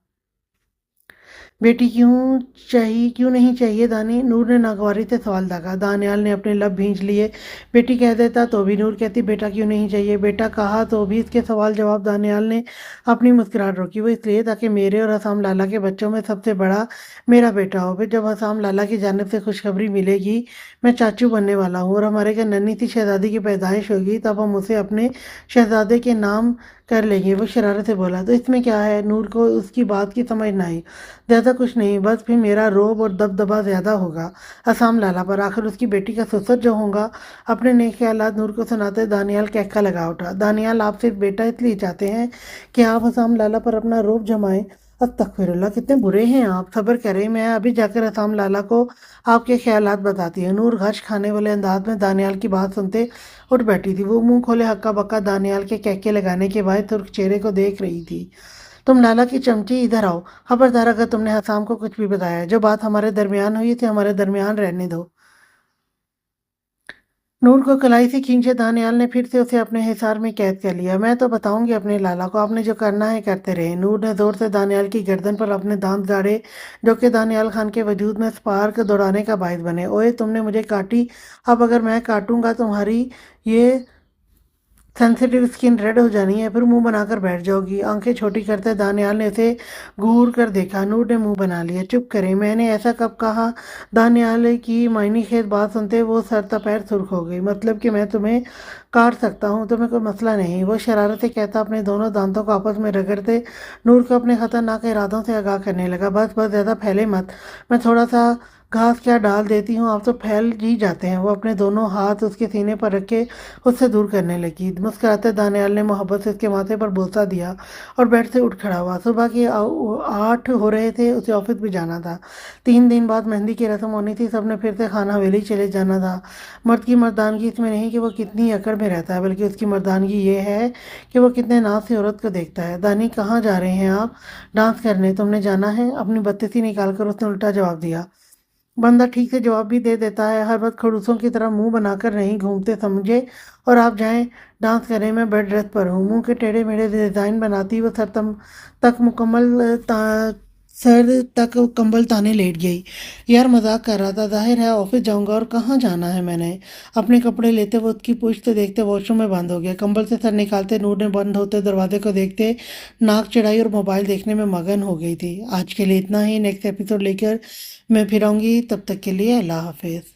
बेटी क्यों नहीं चाहिए दानी? नूर ने नागवारी से सवाल दागा। दानियाल ने अपने लब भींच लिए। बेटी कह देता तो भी नूर कहती बेटा क्यों नहीं चाहिए। बेटा कहा तो भी इसके सवाल जवाब दानियाल ने अपनी मुस्कुराहट रोकी। वो इसलिए ताकि मेरे और हसाम लाला के बच्चों में सबसे बड़ा मेरा बेटा हो। फिर जब हसाम लाला की जानिब से खुशखबरी मिलेगी मैं चाचू बनने वाला हूँ और हमारे घर नन्ही सी शहजादी की पैदाइश होगी, तब हम उसे अपने शहजादे के नाम कर लेंगे। वो शरारत से बोला। तो इसमें क्या है? नूर को उसकी बात की समझ न आई। ज़्यादा कुछ नहीं, बस फिर मेरा रोब और दबदबा ज़्यादा होगा हसाम लाला पर। आखिर उसकी बेटी का ससुर जो होगा। अपने नए ख्यालात नूर को सुनाते दानियाल कहका लगा उठा। दानियाल, आप सिर्फ बेटा इसलिए चाहते हैं कि आप हसाम लाला पर अपना रोब जमाएं? अस्तगफिरुल्लाह, कितने बुरे हैं आप। सब्र करें, मैं अभी जाकर हसाम लाला को आपके ख्यालात बताती हूँ। नूर गश खाने वाले अंदाज में दानियाल की बात सुनते उठ बैठी थी। वो मुंह खोले हक्का बक्का दानियाल के कहके लगाने के बाद तुर्क चेहरे को देख रही थी। तुम लाला की चमची, इधर आओ। खबरदार अगर तुमने हसाम को कुछ भी बताया, जो बात हमारे दरमियान हुई थी हमारे दरमियान रहने दो। नूर को कलाई से खींचे दानियाल ने फिर से उसे अपने हिसार में कैद कर लिया। मैं तो बताऊंगी अपने लाला को, आपने जो करना है करते रहे। नूर ने जोर से दानियाल की गर्दन पर अपने दांत गाड़े, जो कि दानियाल खान के वजूद में स्पार्क दौड़ाने का बायस बने। ओए, तुमने मुझे काटी, अब अगर मैं काटूंगा तुम्हारी ये सेंसिटिव स्किन रेड हो जानी है, फिर मुंह बनाकर बैठ जाओगी। आंखें छोटी करते दानियाल ने उसे घूर कर देखा। नूर ने मुंह बना लिया। चुप करें, मैंने ऐसा कब कहा? दानियाल की मायनी खेत बात सुनते वो सर पैर सुर्ख हो गई। मतलब कि मैं तुम्हें काट सकता हूँ, तुम्हें कोई मसला नहीं। वो शरारत से कहता अपने दोनों दांतों को आपस में रगड़ते नूर को अपने खतरनाक इरादों से आगाह करने लगा। बस बस, ज़्यादा फैले मत, मैं थोड़ा सा घास क्या डाल देती हूँ, आप तो फैल ही जाते हैं। वो अपने दोनों हाथ उसके सीने पर रख के उससे दूर करने लगी। मुस्कुराते दानियाल ने मोहब्बत से उसके माथे पर बोसा दिया और बेड से उठ खड़ा हुआ। सुबह के 8 हो रहे थे, उसे ऑफिस भी जाना था। 3 दिन बाद मेहंदी की रस्म होनी थी। सबने फिर से खाना हवेली चले जाना था। मर्द की मर्दानगी इसमें नहीं कि वो कितनी अकड़ में रहता है, बल्कि उसकी मर्दानगी ये है कि वो कितने नाज से औरत को देखता है। दानी, कहाँ जा रहे हैं आप? डांस करने। तुमने जाना है? अपनी बत्तीसी निकालकर उसने उल्टा जवाब दिया। बंदा ठीक से जवाब भी दे देता है, हर वक्त खड़ूसों की तरह मुंह बनाकर नहीं घूमते, समझे? और आप जाएं डांस करें, मैं बेड रेस्ट पर हूँ। मुंह के टेढ़े मेढ़े डिजाइन बनाती वो तक मुकम्मल सर तक कंबल ताने लेट गई। यार मजाक कर रहा था, जाहिर है ऑफिस जाऊंगा। और कहाँ जाना है? मैंने अपने कपड़े लेते वो उसकी पूछते देखते वॉशरूम में बंद हो गया। कंबल से सर निकालते नूर ने बंद होते दरवाजे को देखते नाक चढ़ाई और मोबाइल देखने में मगन हो गई थी। आज के लिए इतना ही। नेक्स्ट एपिसोड लेकर मैं फिर आऊंगी, तब तक के लिए अल्लाह हाफिज।